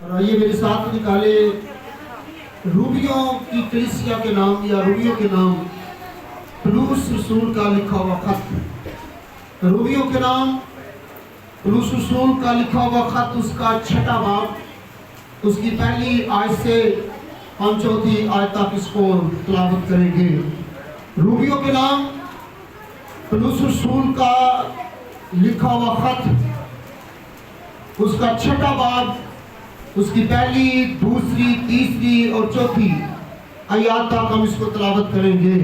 और आइए मेरे साथ निकाले रूबियों की कलीसिया के नाम या रूबियों के नाम पौलुस रसूल का लिखा हुआ खत। रूबियों के नाम पौलुस रसूल का लिखा हुआ खत, उसका 6वां बाब, उसकी पहली आयत से हम 4थी आयत तक इसको तिलावत करेंगे। रूबियों के नाम पौलुस रसूल का लिखा हुआ खत, उसका 6वां बाब, उसकी पहली, दूसरी, तीसरी और 4थी आयत तक हम इसको तिलावत करेंगे।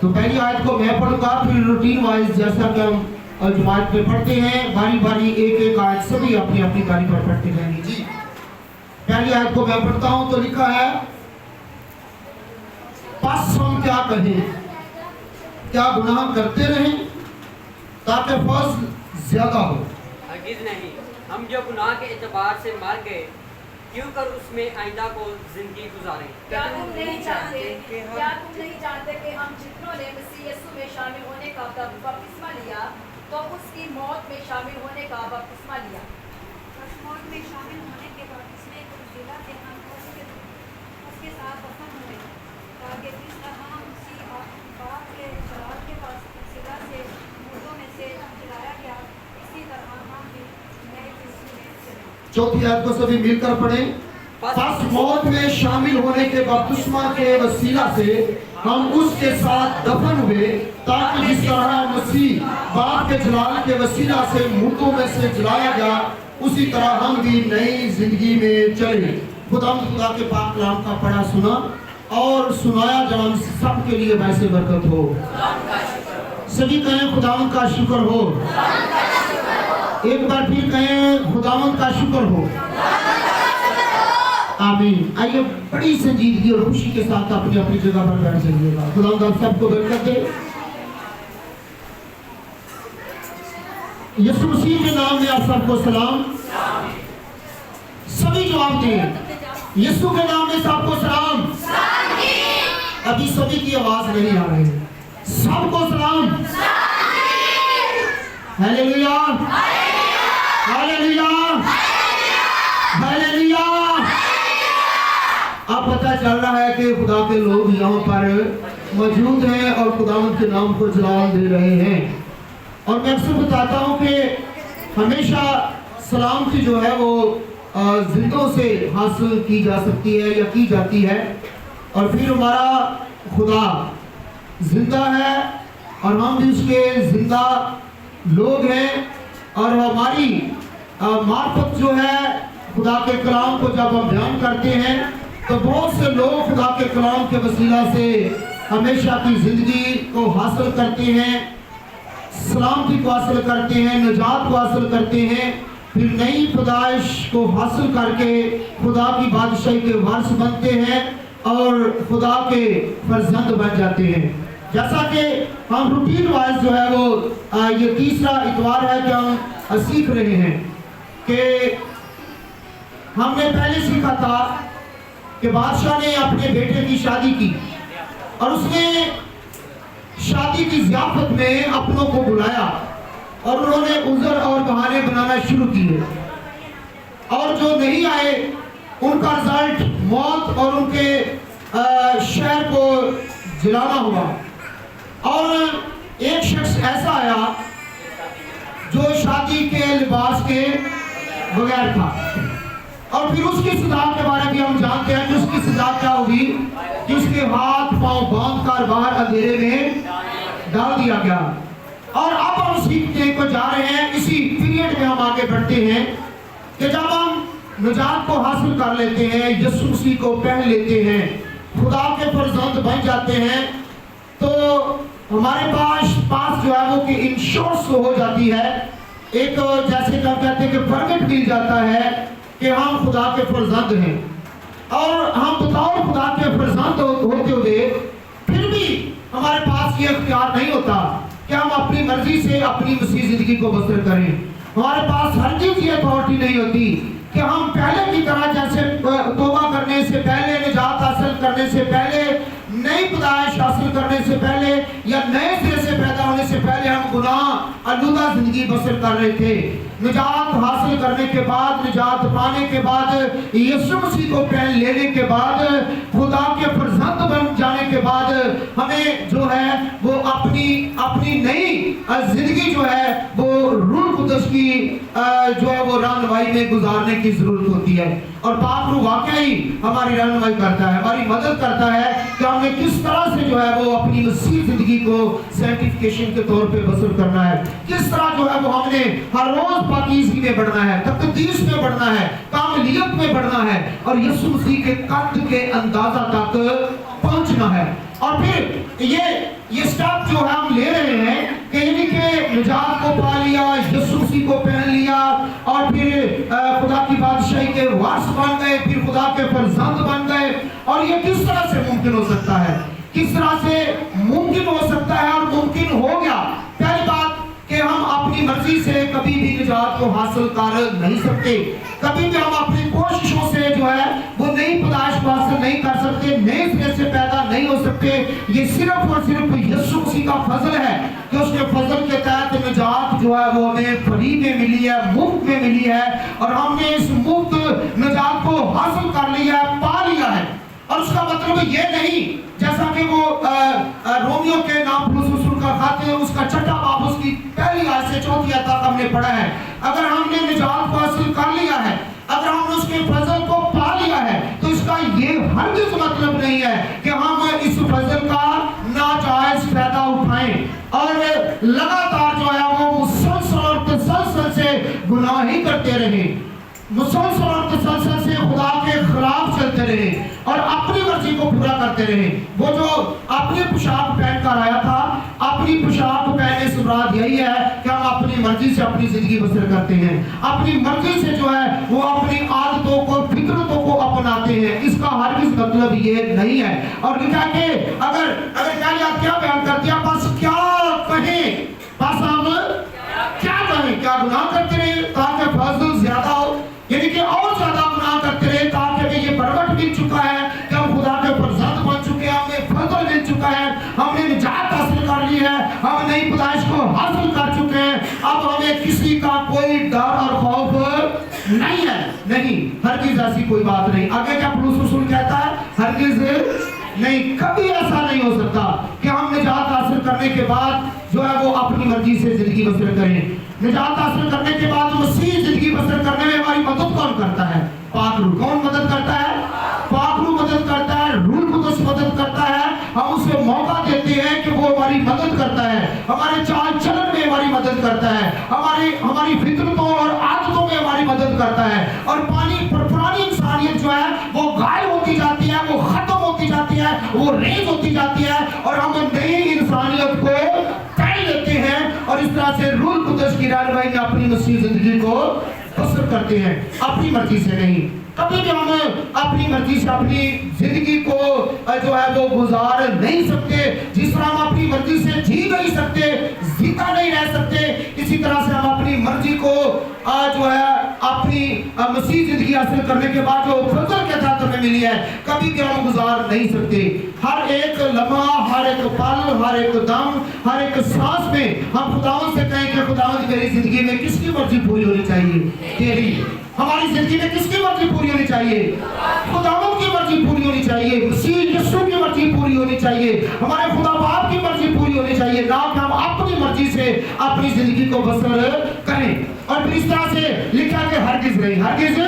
तो पहली आयत को मैं पढ़ूंगा, फिर रूटीन वाइज जैसा कि हम जमात में पढ़ते हैं, बारी बारी एक एक आयत सभी अपनी अपनी बारी पर पढ़ते जाएंगे। जी, पहली आयत को मैं पढ़ता हूं। तो लिखा है, बस हम क्या कहें, क्या गुनाह करते रहें ताकि फज़ल ज्यादा हो? हरगिज़ नहीं, हम जो गुनाह के एतबार से मर गए, क्यों कर उसमें आइंदा को जिंदगी गुजारें। क्या तुम नहीं जानते कि हम जितनों ने मसीह यीशु में शामिल होने का बपतिस्मा लिया, तो उसकी मौत में शामिल होने का बपतिस्मा लिया। मौत में शामिल होने के बपतिस्मे को जिला के हम उसके साथ दफन हुए, ताकि जिस तरह हम मसीह बाप के जलाल के पास सिला से मुर्दों में से जलाया गया, इसी तरह हम भी नए यीशु में चले। चौथी आयत को सभी मिलकर पढ़ें। बस मौत में शामिल होने के बपतिस्मा के वसीला से हम उसके साथ दफन हुए, ताकि जिस तरह मसीह बाप के जलाल के वसीला से मुर्दों में से जलाया गया, उसी तरह हम भी नई जिंदगी में चले। खुदा के पाक कलाम का पढ़ा सुना और सुनाया जब हम सब के लिए वैसे बरकत हो। सभी कहें खुदावंद का शुक्र हो। एक बार फिर कहें खुदावंद का शुक्र हो। आमीन। आइए बड़ी संजीदगी और खुशी के साथ अपनी अपनी जगह पर बैठ जाइएगा। खुदावंद आप सबको बरकत दे। यीशु मसीह के नाम में आप सबको सलाम। सभी जवाब दें, यीशु के नाम में सबको सलाम। अभी सभी की आवाज नहीं आ रही है। सबको सलाम। Hallelujah, hallelujah, hallelujah. अब पता चल रहा है कि खुदा के लोग यहाँ पर मौजूद हैं और खुदावंद के नाम को जलाल दे रहे हैं। और मैं अक्सर बताता हूँ कि हमेशा सलामती जो है वो जिंदों से हासिल की जा सकती है या की जाती है, और फिर हमारा खुदा जिंदा है और हम भी उसके जिंदा लोग हैं। और हमारी मार्फत जो है खुदा के कलाम को जब हम बयान करते हैं, तो बहुत से लोग खुदा के कलाम के वसीला से हमेशा की जिंदगी को हासिल करते हैं, सलामती को हासिल करते हैं, निजात को हासिल करते हैं, फिर नई पैदाइश को हासिल करके खुदा की बादशाही के वारिस बनते हैं और खुदा के फर्जंद बन जाते हैं। जैसा कि हम रूटीन वाइज जो है वो ये तीसरा इतवार है कि हम सीख रहे हैं कि हमने पहले सीखा था कि बादशाह ने अपने बेटे की शादी की और उसने शादी की ज़ियाफत में अपनों को बुलाया और उन्होंने उज़र और बहाने बनाना शुरू किए, और जो नहीं आए उनका रिजल्ट मौत और उनके शहर को जलाना हुआ। और एक शख्स ऐसा आया जो शादी के लिबास के बगैर था, और फिर उसकी सजा के बारे में हम जानते हैं कि उसकी सजा क्या होगी कि उसके हाथ पांव बांध कर बाहर अंधेरे में डाल दिया गया। और अब हम सीखने को जा रहे हैं, इसी पीरियड में हम आगे बढ़ते हैं कि जब हम निजात को हासिल कर लेते हैं, यीशु मसीह को पहन लेते हैं, खुदा के फर्जंद बन जाते हैं, तो हमारे पास जो है वो कि इंश्योरेंस हो जाती है, एक जैसे क्या कहते हैं कि परमिट मिल जाता है कि हम खुदा के फर्जंद हैं। और हम बतौर खुदा के फर्जंद होते हुए फिर भी हमारे पास ये इख्तियार नहीं होता कि हम अपनी मर्जी से अपनी मसीह जिंदगी को बसर करें। हमारे पास हर चीज की अथॉरिटी नहीं होती कि हम पहले की तरह जैसे तौबा करने से पहले, निजात हासिल करने से पहले, नई पैदाइश हासिल करने से पहले या नए सिरे से पैदा होने سے پہلے ہم گناہ آلودہ زندگی بسر کر رہے تھے. نجات حاصل کرنے کے بعد, نجات پانے کے بعد, یسوع مسیح کو پہن لینے کے بعد, خدا کے فرزند بن جانے کے بعد ہمیں جو ہے وہ اپنی نئی زندگی جو ہے وہ روح القدس کی جو ہے وہ رہنمائی میں گزارنے کی ضرورت ہوتی ہے. اور پاک روح واقعی ہماری رہنمائی کرتا ہے, ہماری مدد کرتا ہے کہ ہمیں کس طرح سے جو ہے وہ اپنی مسیح زندگی کو سینٹیفیکیشن کے طور پہ بسر کرنا ہے, کس طرح جو ہے وہ ہم نے ہر روز پاکیزگی میں بڑھنا ہے, تقدیس میں بڑھنا ہے, کاملیت میں بڑھنا ہے, اور یسوع مسیح کے قد کے اندازہ تک پہنچنا ہے. اور پھر یہ سٹیپ جو ہے ہم لے رہے ہیں کہ یعنی کہ نجات کو پا لیا, یسوع مسیح کو پہن لیا, اور پھر خدا کی بادشاہی کے وارث بن گئے, پھر خدا کے فرزند بن گئے. اور یہ کس طرح سے ممکن ہو سکتا ہے, کس طرح سے ممکن ہو سکتا ہے اور ممکن ہو گیا. پہلی بات کہ ہم اپنی مرضی سے کبھی بھی نجات کو حاصل کر نہیں سکتے, کبھی بھی ہم اپنی کوششوں سے جو ہے وہ نئی پیدائش کو حاصل نہیں کر سکتے, نئے سرے سے پیدا نہیں ہو سکتے. یہ صرف اور صرف یسوع مسیح کا فضل ہے کہ اس کے فضل کے تحت نجات جو ہے وہ ہمیں فری میں ملی ہے, مفت میں ملی ہے, اور ہم نے اس مفت نجات کو حاصل کر لیا ہے, پا لیا ہے. اور اس کا مطلب یہ نہیں جیسا کہ وہ رومیو کے نام رسول کا خط ہے, اس کا 6واں باب اس کی پہلی آیت سے 4 آیت تک ہم نے پڑھا ہے. اگر ہم نے نجات کو حاصل کر لیا ہے, اگر ہم نے اس کے فضل کو پا لیا ہے, تو اس کا یہ ہرگز مطلب نہیں ہے کہ ہم اس فضل کا ناجائز فائدہ اٹھائیں اور لگاتار جو ہے وہ مسلسل اور تسلسل سے گناہ ہی کرتے رہیں, مسلسل اور تسلسل سے خدا کے خلاف چلتے رہے اور اپنی مرضی کو پورا کرتے رہے. وہ جو اپنی پوشاک پہن کر آیا تھا, اپنی پوشاک پہننے سے مراد یہی ہے کہ ہم اپنی مرضی سے اپنی زندگی بسر کرتے ہیں, اپنی مرضی سے جو ہے وہ اپنی عادتوں کو, فطرتوں کو اپناتے ہیں. اس کا ہرگز مطلب یہ نہیں ہے. اور لکھا کہ اگر کیا بیان کرتے ہیں, بس کیا کہیں, بس ہم کیا کہیں, کیا گناہ کرتے رہے تاکہ فضل زیادہ ہو, یعنی کہ اور زیادہ گناہ کرتے رہے تاکہ ہمیں یہ بروٹ مل چکا ہے کہ ہم خدا کے فرزند بن چکے ہیں, ہمیں فضل مل چکا ہے, ہم نے نجات حاصل کر لی ہے, ہم نئی پیدائش کو حاصل کر چکے ہیں, اب ہمیں کسی کا کوئی ڈر اور خوف نہیں ہے. نہیں, ہرگز ایسی کوئی بات نہیں. آگے کیا پولس رسول کہتا ہے, ہرگز نہیں, کبھی ایسا نہیں ہو سکتا کہ ہم نجات حاصل کرنے کے بعد جو ہے وہ اپنی مرضی سے زندگی بسر کریں. نجات حاصل کرنے کے بعد مسیح زندگی بسر کرنے میں ہماری مدد کون کرتا ہے؟ پاک روح. کون مدد کرتا ہے؟ پاک روح مدد کرتا ہے, روح القدس مدد کرتا ہے. ہم اسے موقع دیتے ہیں کہ وہ ہماری مدد کرتا ہے, ہمارے چال چلن میں ہماری مدد کرتا ہے, ہماری فطرتوں اور عادتوں میں ہماری مدد کرتا ہے. اور پرانی انسانیت جو ہے وہ غائب ہوتی جاتی ہے, وہ ختم ہوتی جاتی ہے, وہ ریز ہوتی جاتی ہے, اور ہم نئی انسانیت کو پہن لیتے ہیں, اور اس طرح سے روح القدس کی رہنمائی میں اپنی مسیح زندگی کو بسر کرتے ہیں, اپنی مرضی سے نہیں. کبھی بھی ہم اپنی مرضی سے اپنی زندگی کو جو ہے وہ گزار نہیں سکتے. جس طرح ہم اپنی مرضی سے جی نہیں سکتے, زندہ نہیں رہ سکتے, اسی طرح سے ہم اپنی مرضی کو جو ہے اپنی مسیح زندگی حاصل کرنے کے بعد جو فضل کے تحت ہمیں ملی ہے, کبھی بھی ہم گزار نہیں سکتے. ہر ایک لمحہ, ہر ایک پل, ہر ایک دم, ہر ایک سانس میں ہم خداوند سے کہیں کہ خداوند میری زندگی میں کس کی مرضی پوری ہونی چاہیے؟ تیری. ہماری زندگی میں کس کی مرضی پوری ہونی چاہیے؟ خداوند کی مرضی پوری ہونی چاہیے, مسیح یسوع کی مرضی پوری ہونی چاہیے, ہمارے خدا باپ کی مرضی پوری ہونی چاہیے, نہ کہ ہم اپنی مرضی سے اپنی زندگی کو بسر کریں. اور پھر اس طرح سے لکھا کہ ہرگز نہیں, ہرگز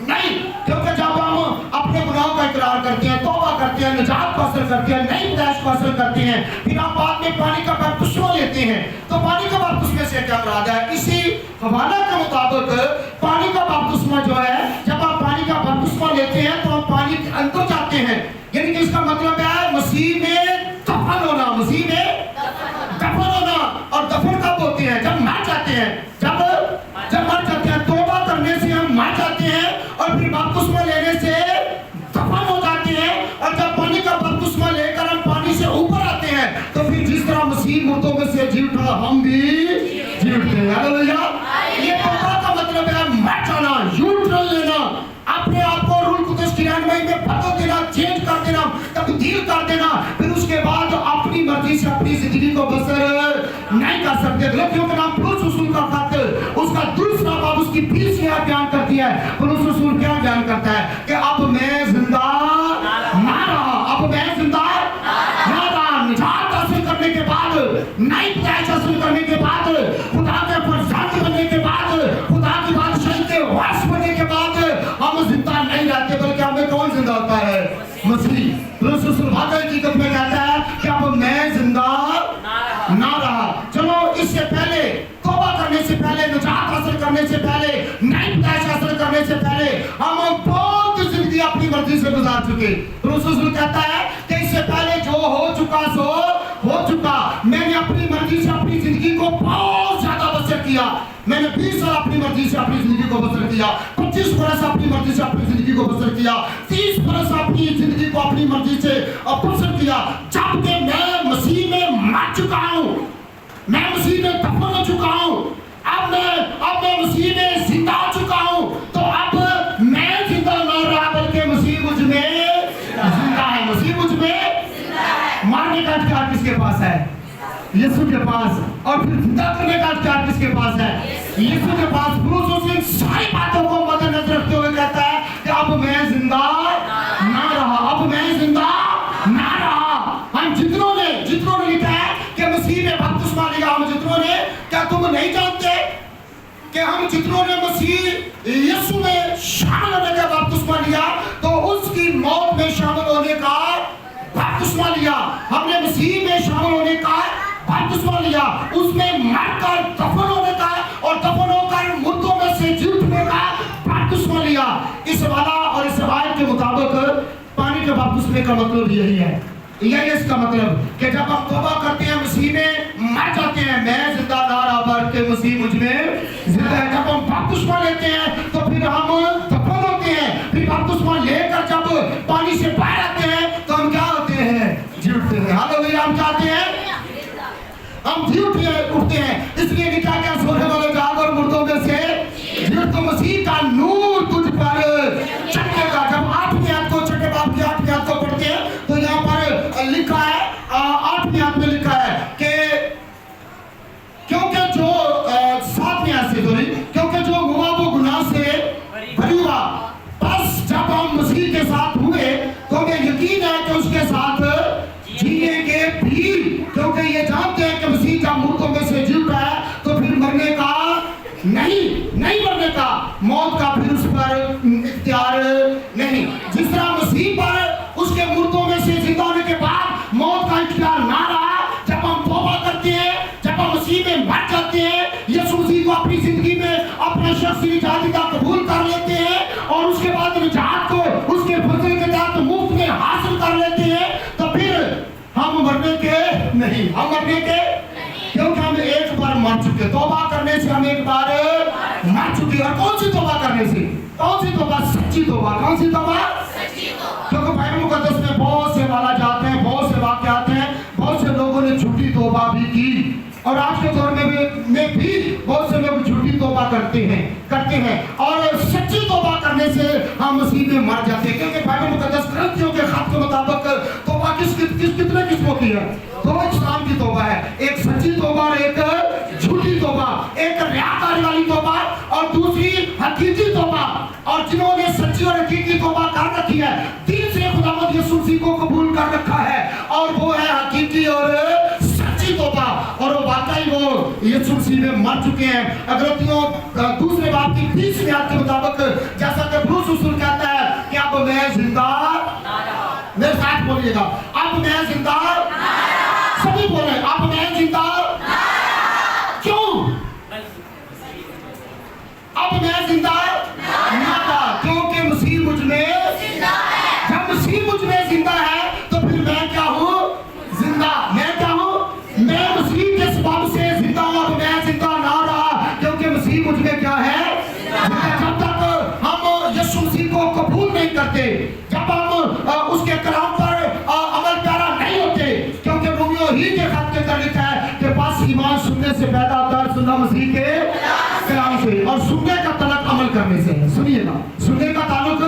نہیں, کیونکہ جب ہم اپنے گناہوں کا اقرار کرتے ہیں, توبہ کرتے ہیں, نجات کو حاصل کرتے ہیں, نئی پیدائش کو حاصل کرتے ہیں, پھر ہم بعد میں پانی کا بپتسمہ لیتے ہیں. تو پانی کا بپتسمہ سے کیا مراد ہے؟ اسی حوالہ کے مطابق پانی کا بپتسمہ جو ہے, جب آپ پانی کا بپتسمہ لیتے ہیں تو ہم پانی کے اندر جاتے ہیں, یعنی کہ اس کا مطلب ہے مسیح میں دفن ہونا, مسیح میں دفن ہونا. اور دفن کب ہوتے ہیں؟ جب مر جاتے ہیں, جب مر جاتے ہیں. توبہ کرنے سے ہم مر جاتے ہیں, اور پھر بپتسمہ لینے سے دفن ہو جاتے ہیں. اور جب پانی کا بپتسمہ لے کر ہم پانی سے اوپر آتے ہیں, تو پھر جس طرح مسیح مردوں میں سے جی اٹھا, ہم بھی جی اٹھتے ہیں. ہاللیلویہ. یہ توبہ کا مطلب ہے مر جانا, یوٹرن لینا, اپنے آپ کو روح القدس کی رہنمائی میں بدل دینا, چینج کر دینا, تبدیل کر دینا, پھر اس کے بعد اپنی مرضی سے اپنی زندگی کو بسر दिया। गलतियों के नाम पौलुस रसूल का खत उसका दूसरा बाब उसकी 20 आयत बयान करती है। पौलुस रसूल क्या बयान करता है कि अब मैं जिंदा ना रहा, अब मैं जिंदा ना रहा। निजात हासिल करने के बाद, नई पैदाइश हासिल करने के बाद, खुदा के फरजाद बनने के बाद, खुदा की बादशाही के वारिस बनने के बाद हम जिंदा नहीं रहते, बल्कि हमें कौन जिंदा होता है? मसीह। पौलुस रसूल वाकई की कब में कहता है कि अब मैं जिंदा ना रहा। चलो इससे पहले, तौबा करने से पहले, निजात हासिल करने से पहले, नई पैदाइश हासिल करने से पहले हम बहुत जिंदगी अपनी मर्जी से गुजार चुके। पौलुस रसूल कहता है कि इससे पहले जो हो चुका सो हो चुका। मैंने अपनी मर्जी से अपनी जिंदगी को बहुत ज्यादा बसर किया। मैंने 20 साल अपनी मर्जी से अपनी जिंदगी को बसर किया, 25 बरस अपनी मर्जी से अपनी जिंदगी को बसर किया, 30 बरस अपनी जिंदगी को अपनी मर्जी से बसर किया। जबकि मैं मसीह में मर चुका हूं, मैं मसीह में दफन हो चुका हूं, अब मैं मसीह में जिंदा हो चुका हूं। तो अब मैं जिंदा ना रहा, बल्कि मसीह मुझ में जिंदा है। मसीह मुझ में मारने का अधिकार किसके पास है? यीशु के पास। और फिर जिंदा करने का अधिकार किसके पास है? यीशु के पास। पौलुस इन सारी बातों को मद्देनजर रखते हुए कहता है कि अब मैं जिंदा ना रहा, अब मैं जिंदा ना रहा। हम जितनों ने लिखा है कि मसीह में बपतिस्मा लिया, हम जितनों ने, क्या तुम नहीं जानते कि हम जितनों ने मसीह यीशु में शामिल होने का बपतिस्मा लिया, तो उसकी मौत में शामिल होने का बपतिस्मा लिया। हमने मसीह में शामिल होने का बपतिस्मा लिया, उसमें मरकर दफन होने का और दफन होकर मुर्दों में से जी उठने का बपतिस्मा लिया। इस वाला और इस आयत के मुताबिक पानी के बपतिस्मे का मतलब यही है। यही इसका मतलब कि जब हम तौबा करते हैं, मसीह में मर जाते हैं, मैं जिंदा ना रहा बल्कि मसीह मुझ में जिंदा है। जब हम बपतिस्मा लेते हैं तो फिर हम दफन होते हैं। फिर बपतिस्मा लेकर जब पानी से बाहर आते हैं तो हम क्या होते हैं? जी उठते हैं। हालेलुया। हम चाहते हैं हम जी उठते हैं। इसलिए लिखा क्या, सोने वाले जाग और मुर्दों में से जी उठ। तो मसीह का नूर तुझ पर चमकेगा। जब 8वीं आयत को, छठे बाब की 8वीं आयत को पढ़ते हैं तो यहाँ पर लिखा है, 8वीं आयत में लिखा है कि क्योंकि जो 7वीं आयत से सॉरी, क्योंकि जो हुआ वो गुनाह से भरी हुआ। बस जब हम मसीह के साथ हुए तो हमें यकीन है कि उसके साथ जिएंगे भी, क्योंकि ये जानते हैं कि मसीह जब मुर्दों में से जी उठा है तो फिर मरने का नहीं मरने का, मौत का फिर उस पर इख्तियार नहीं। जिस तरह मसीह पर उसके मुर्दों में से जिंदा होने के बाद मौत का इख्तियार ना रहा, जब हम तौबा करते हैं, जब हम मसीह में मर जाते हैं, यीशु मसीह को अपनी जिंदगी में अपने शख्सी निजात का कबूल कर लेते हैं और उसके बाद निजात को उसके फजल के तहत मुफ्त में हासिल कर लेते हैं, तो फिर हम मरने के नहीं, हम मरने के, क्योंकि हम एक बार मर चुके। तौबा करने से हम एक बार मर चुके। और कौन सी तौबा करने से? कौन सी तौबा? सच्ची तौबा। कौन सी तौबा? क्योंकि बाइबल मुकद्दस में बहुत से वाला जाते हैं, बहुत से वाक़े आते हैं, बहुत से लोगों ने झूठी तौबा भी की, और आज के दौर में भी बहुत से लोग झूठी तौबा करते हैं और सच्ची तौबा करने से हम मसीह में मर जाते हैं। क्योंकि बाइबल मुकद्दस ग्रंथियों के खत के मुताबिक तौबा कितने किस्मों की है? 2 इस्लाम की तौबा है, एक सच्ची तौबा और एक झूठी तौबा, एक रियाकारी वाली तौबा और दूसरी हकीकी तौबा। और जिन्होंने सच्ची और हकीकी तौबा कर रखी है, दिल से खुदावंद यीशु मसीह को कबूल कर रखा है, और वो है हकीकी और सच्ची तौबा, और वो वाकई वो यीशु मसीह में मर चुके हैं। गलतियों 2 बाब की 20वीं आयत के मुताबिक, जैसा कि पौलुस रसूल कहता है कि अब मैं जिंदा ना रहा। मेरे साथ बोलिएगा, अब मैं जिंदा ना रहा। सभी बोले, अब मैं जिंदा ना रहा। क्यों? अब मैं जिंदा ना रहा, क्योंकि मसीह मुझ में जिंदा है। जब मसीह मुझ में जिंदा है तो फिर मैं क्या हूँ? जिंदा। मैं क्या हूँ? मैं मसीह के सबब से जिंदा हूँ। अब मैं जिंदा ना रहा, क्योंकि मसीह मुझ में क्या है? जब तक हम यीशु मसीह को कबूल नहीं करते, जब हम उसके कलाम पर अमल प्यारा नहीं होते, क्योंकि रोमियो ही के खत के अंदर लिखा है कि बस ईमान सुनने से पैदा होता है, सुनना मसीह के कलाम से, और सुनने का तलक अमल करने से है। सुनिएगा, सुनने का ताल्लुक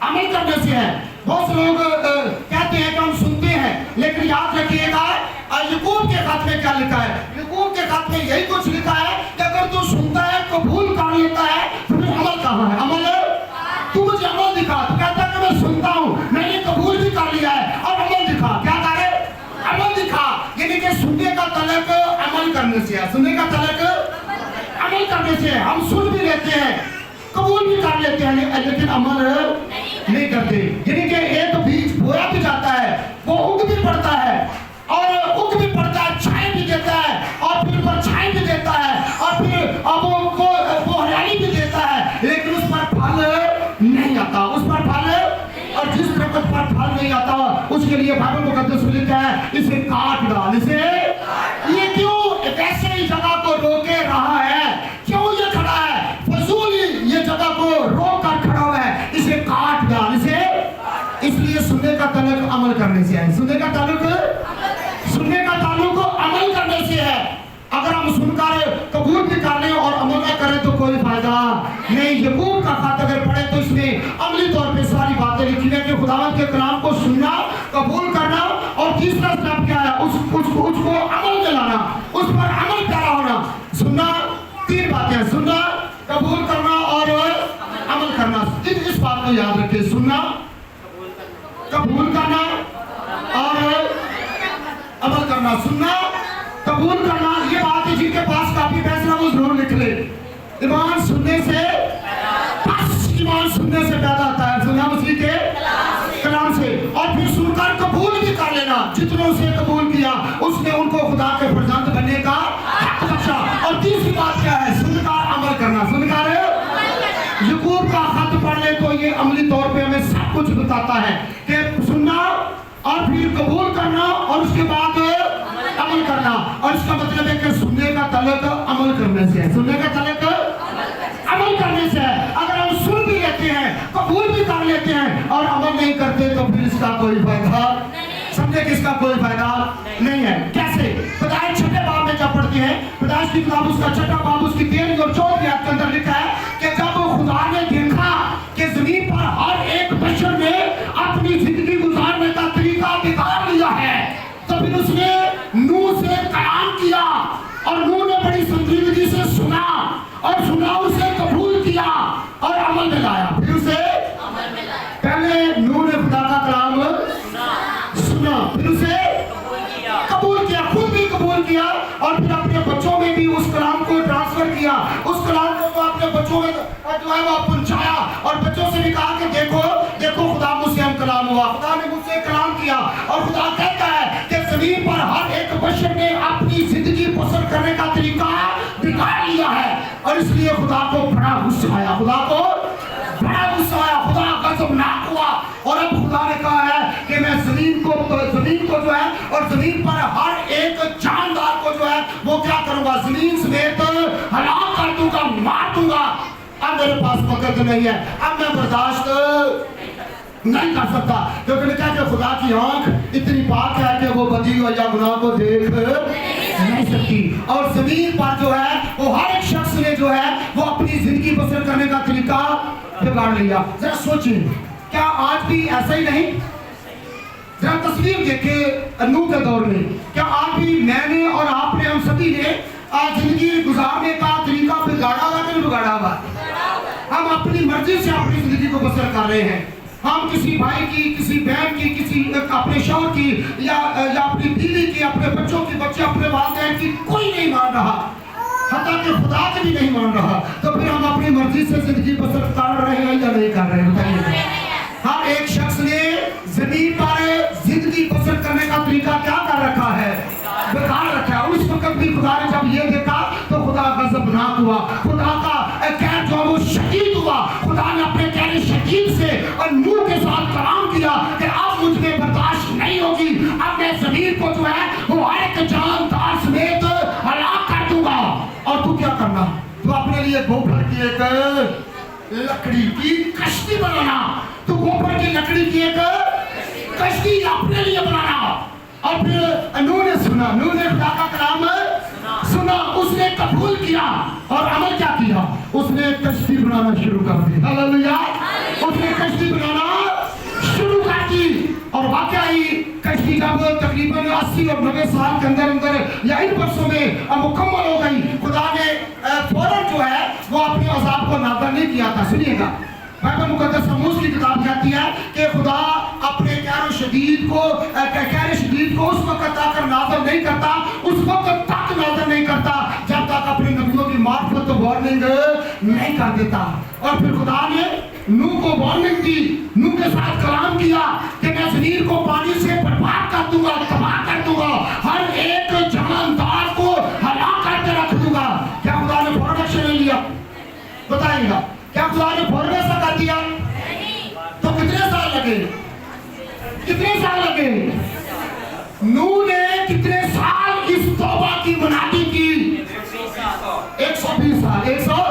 अमल करने से है। बहुत से लोग कहते हैं कि हम सुनते हैं, लेकिन याद रखिएगा याकूब के खत में क्या लिखा है? याकूब के खत में यही कुछ लिखा है कि अगर तू सुनता है, कबूल कर लेता है, तो फिर अमल कहाँ है? अमल तू मुझे अमल दिखा। तो कहता है कि मैं सुनता हूँ, मैंने कबूल भी कर लिया है, और अमल दिखा। क्या करे? अमल दिखा। यानी कि सुनने का तलक अमल करने से है। सुनने का तलक अमल करने से है। हम सुन भी लेते हैं, कबूल भी कर लेते हैं, लेकिन अमल नहीं करते। यानी कि एक बीज बोया भी जाता है, वो उग भी पड़ता है, और उग भी पड़ता है, छाई भी देता है, और फिर परछाई भी देता है, और फिर वो हरियाली भी देता है, लेकिन उस पर फल नहीं आता। उस पर फल, और जिस वक्त पर फल नहीं आता, उसके लिए बाइबल मुकद्दस में लिखा है, इसे काट डाल। इसे ये क्यों वैसे ही जगह को रोके रहा है? क्यों ये खड़ा है? फजूल ये जगह को रोक कर खड़ा हुआ है। इसे काट डाल। इसे इसलिए सुनने का ताल्लुक अमल करने से है। सुनने का ताल्लुक अमल करने से है। अगर हम सुनकर कबूल भी कर लें और अमल न करें तो कोई फायदा नहीं। याकूब का खत अगर पढ़े तो इसमें अमली तौर पे सारी बातें लिखी है कि खुदावंद के कलाम को सुनना, कबूल करना, और तीसरा स्टेप क्या है? उसको अमल में लाना, उस पर अमल पैरा होना। सुनना, तीन बातें: सुनना, कबूल करना और अमल करना। इस बात को याद रखें, सुनना, कबूल करना और अमल करना। सुनना, कबूल करना, ये बात है जिनके पास काफी फैसला वो जरूर लिख ले। ईमान सुनने से, बस ईमान सुनने से पैदा होता है, सुना मसीह के कलाम से, और फिर सुनकर कबूल भी कर लेना। जितनों से कबूल किया उसने उनको खुदा के फरजंद बनने का हक बख्शा। और तीसरी बात क्या है? सुनकर अमल करना। सुनकर याकूब का खत पढ़ ले तो ये अमली तौर पे हमें सब कुछ बताता है कि सुनना, और फिर कबूल करना, और उसके बाद अमल करना। और इसका मतलब है कि सुनने का तलक अमल करने से है। सुनने का तलक अमल करने से है। अगर हम सुन भी लेते हैं, कबूल भी कर लेते हैं, और अमल नहीं करते तो फिर इसका कोई फायदा, समझे कि इसका कोई फायदा नहीं है। कैसे? पैदाइश 6 बाब में क्या पढ़ते हैं? पैदाइश की किताब उसका 6 बाब उसकी 13 और 14 आयत के अंदर लिखा है कि जब खुदा ने देखा कि जमीन पर हर एक बशर ने अपनी जिंदगी गुजारने का तरीका बिगाड़ लिया है, तो फिर उसने नूह से कलाम किया, और नूह ने बड़ी संजीदगी से सुना, और सुना, उसे कबूल किया और अमल में लाया। फिर उसे पहले नूह ने खुदा का कलाम सुना, फिर उसे कबूल किया, खुद भी कबूल किया, और फिर अपने बच्चों में भी उस कलाम को ट्रांसफर किया। उस कलाम को अपने बच्चों में जो है वो पहुंचाया, और बच्चों से भी कहा कि देखो खुदा मुझसे हम कलाम हुआ, खुदा ने मुझसे कलाम किया। और खुदा कहता है कि जमीन पर हर एक बशर ने अपनी जिंदगी बसर करने का तरीका बिगाड़ लिया है, और इसलिए खुदा को बड़ा गुस्सा आया। खुदा को बड़ा गुस्सा आया, खुदा गज़बनाक हुआ, और अब खुदा ने कहा है कि मैं जमीन को जो है, और जमीन पर हर एक जानदार को जो है वो क्या करूंगा? जमीन समेत हलाक कर दूंगा, मार दूंगा। अब मेरे पास वक्त नहीं है, अब मैं बर्दाश्त नहीं कर सकता, क्योंकि लिखा है कि खुदा की आंख इतनी पाक है कि वो बदी या गुनाह को देख नहीं सकती। और जमीन पर जो है वो हर एक शख्स ने जो है वो अपनी जिंदगी बसर करने का तरीका बिगाड़ लिया। जरा सोचिए, क्या आज भी ऐसा ही नहीं? जरा तस्वीर देखे नूह के दौर में, क्या आज भी मैंने और आपने, हम सभी ने जिंदगी गुजारने का तरीका बिगाड़ा हुआ कि नहीं बिगाड़ा हुआ? हम अपनी मर्जी से अपनी जिंदगी को बसर कर रहे हैं। हम किसी भाई की, किसी बहन की, किसी अपने शौहर की, या अपनी बीवी की, अपने बच्चों की, बच्चे अपने वालिदैन की, कोई नहीं मान रहा, हत्ता कि खुदा के भी नहीं मान रहा। तो फिर हम अपनी मर्जी से जिंदगी बसर कर रहे हैं या नहीं कर रहे हैं? बताइए। हर एक शख्स ने जमीन पर जिंदगी बसर करने का तरीका क्या कर रखा है? बिगाड़ रखा है। उस वक्त भी खुदा ने जब ये देखा तो खुदा गज़बनाक हुआ, खुदा का कहर जो वो शदीद हुआ। खुदा ने अपने कहने शदीद से और नूह के साथ कलाम किया कि अब मुझ में बर्दाश्त नहीं होगी, अब मैं जमीन को जो है वो हर एक जानदार समेत हलाक कर दूंगा। और तू क्या करना? तू अपने लिए गोबर की एक लकड़ी की कश्ती बनाना, तू गोबर की लकड़ी की एक कश्ती अपने लिए बनाना। और फिर नूह ने सुना, नूह ने खुदा का कलाम सुना, उसने कबूल किया, और अमल क्या किया? उसने कश्ती बनाना शुरू कर दी। हालेलुया! उसने कश्ती बनाना शुरू कर दी, और वाकई कश्ती कश्ती जब तकरीबन 80 और 90 साल के अंदर या इन वर्षों में मुकम्मल हो गई, खुदा ने फौरन जो है वो अपने अज़ाब को नाज़िल नहीं किया था। सुनिएगा, बाइबल मुकद्दस आमोस की किताब कहती है कि खुदा अपने कहर शदीद को उस वक्त तक नाज़िल नहीं करता, उस वक्त तक नाज़िल नहीं करता जब तक अपने नबियों की मार्फत वार्निंग नहीं कर देता। और फिर खुदा ने नूह को वार्निंग दी, नूह के साथ कलाम किया कि मैं ज़मीन को पानी से बर्बाद कर दूंगा, तबाह कर दूंगा, हर एक जानदार को हलाक करके रख दूंगा। क्या खुदा ने फौरन एक्शन ले लिया? बताइएगा, क्या खुदा ने फौरन ऐसा कर दिया? तो कितने साल लगे? कितने साल लगे? नूह ने कितने साल इस तौबा की मुनादी की? 120 साल। 120 साल।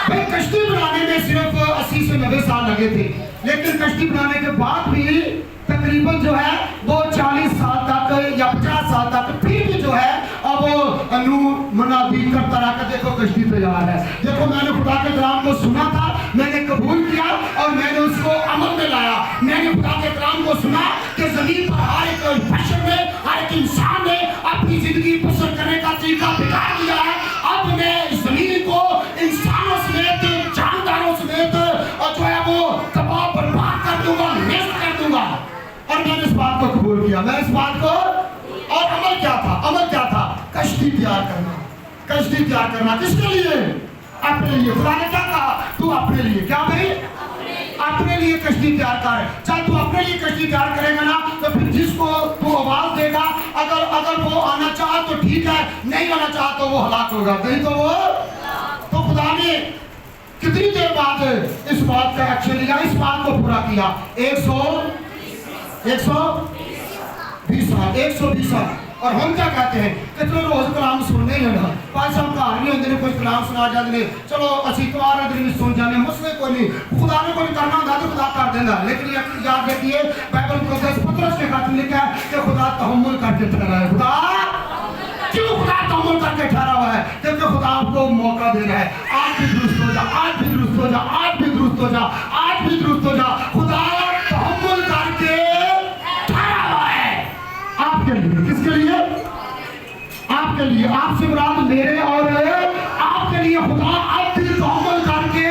भाई कश्ती बनाने में सिर्फ 80 से 90 साल लगे थे, लेकिन कश्ती बनाने के बाद भी तकरीबन जो है वो 40 साल तक या 50 साल तक फिर भी जो है अब नूह मुनादी करता रहा कि देखो कश्ती तैयार है, देखो मैंने खुदा के कलाम को सुना था, मैंने कबूल किया और मैंने उसको अमल में लाया। मैंने खुदा के कलाम को सुना कि जमीन पर हर एक बशर ने, हर एक इंसान ने अपनी जिंदगी बसर करने का तरीका बिगाड़ दिया है। अब मैं इस जमीन को इंसानों समेत, जानदारों समेत और जो है वो तबाह बर्बाद कर दूंगा, नष्ट कर दूंगा। और मैंने इस बात को कबूल किया, मैं इस बात को, और अमल क्या था? अमल क्या था? कश्ती तैयार करना। कश्ती तैयार करना किसके लिए? अपने लिए। खुदा ने क्या कहा? तू अपने लिए। क्या भाई? अपने लिए कश्ती तैयार कर। जब तू अपने लिए कश्ती तैयार करेगा ना, तो फिर जिसको तू आवाज देगा, अगर वो आना चाह तो ठीक है, नहीं आना चाह तो वो हलाक होगा, नहीं तो वो। तो खुदा ने कितनी देर बाद इस बात का एक्शन लिया, इस बात को पूरा किया? 120 साल। और हम क्या कहते हैं? कितने रोज कलाम सुनने ही ना, पांच साल का नहीं होंगे, कोई कलाम सुना जाते ने, चलो असी तुम्हारे दिन में सुन जाने, मसले कोई नहीं, खुदा ने कोई करना होगा तो खुदा कर देगा। लेकिन याद रखिए, बाइबल मुकद्दस पतरस के खाते में लिखा है कि खुदा तहम्मुल करके ठहरा है। खुदा क्यों खुदा तहम्मुल करके ठहरा हुआ है? क्योंकि खुदा आपको मौका दे रहा है, आज भी दुरुस्त हो जा, आज भी दुरुस्त हो जा, आज भी दुरुस्त हो जा, आज भी दुरुस्त हो जा। खुदा तहम्मुल करके ठहरा हुआ है आपके लिए। किसके लिए? आपके लिए। आपसे मुराद मेरे और आपके लिए खुदा अब भी तहम्मुल करके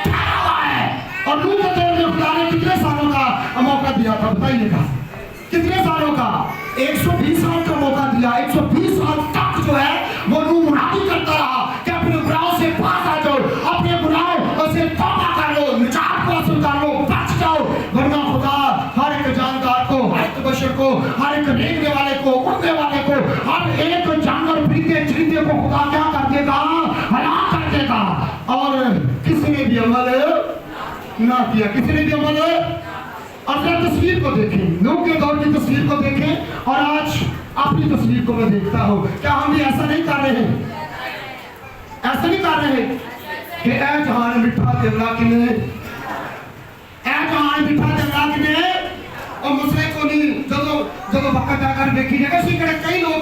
ठहरा हुआ है। और नूह के दौर में खुदा ने कितने सालों का मौका दिया था? बताइएगा, कितने सालों का? 120 साल का मौका दिया। 120 साल तक जो है वो नूह मुनादी करता रहा कि अपने गुनाहों से बाहर आ जाओ, अपने गुनाहों से तौबा कर लो, निजात को हासिल कर लो, बच जाओ, वरना खुदा हर एक जानदार को, हर एक बशर को, हर एक रेंगने वाले को, उड़ने वाले को, हर एक जानवर परिंदे चिरिंदे को खुदा क्या कर देगा? हलाक कर देगा। और किसी ने भी अमल ना किया, किसी ने भी अमल। अपनी तस्वीर को देखें, नूह के दौर की तस्वीर को देखें और आज अपनी तस्वीर को मैं देखता हूँ। क्या हम भी ऐसा नहीं कर रहे हैं? ऐसा नहीं कर रहे कि ऐ जहान मिठा देवला किने, ऐ जहान मिठा देवला किने, और मुझसे को नहीं जब वक्त आकर देखी जाएगा। इसी तरह कई लोग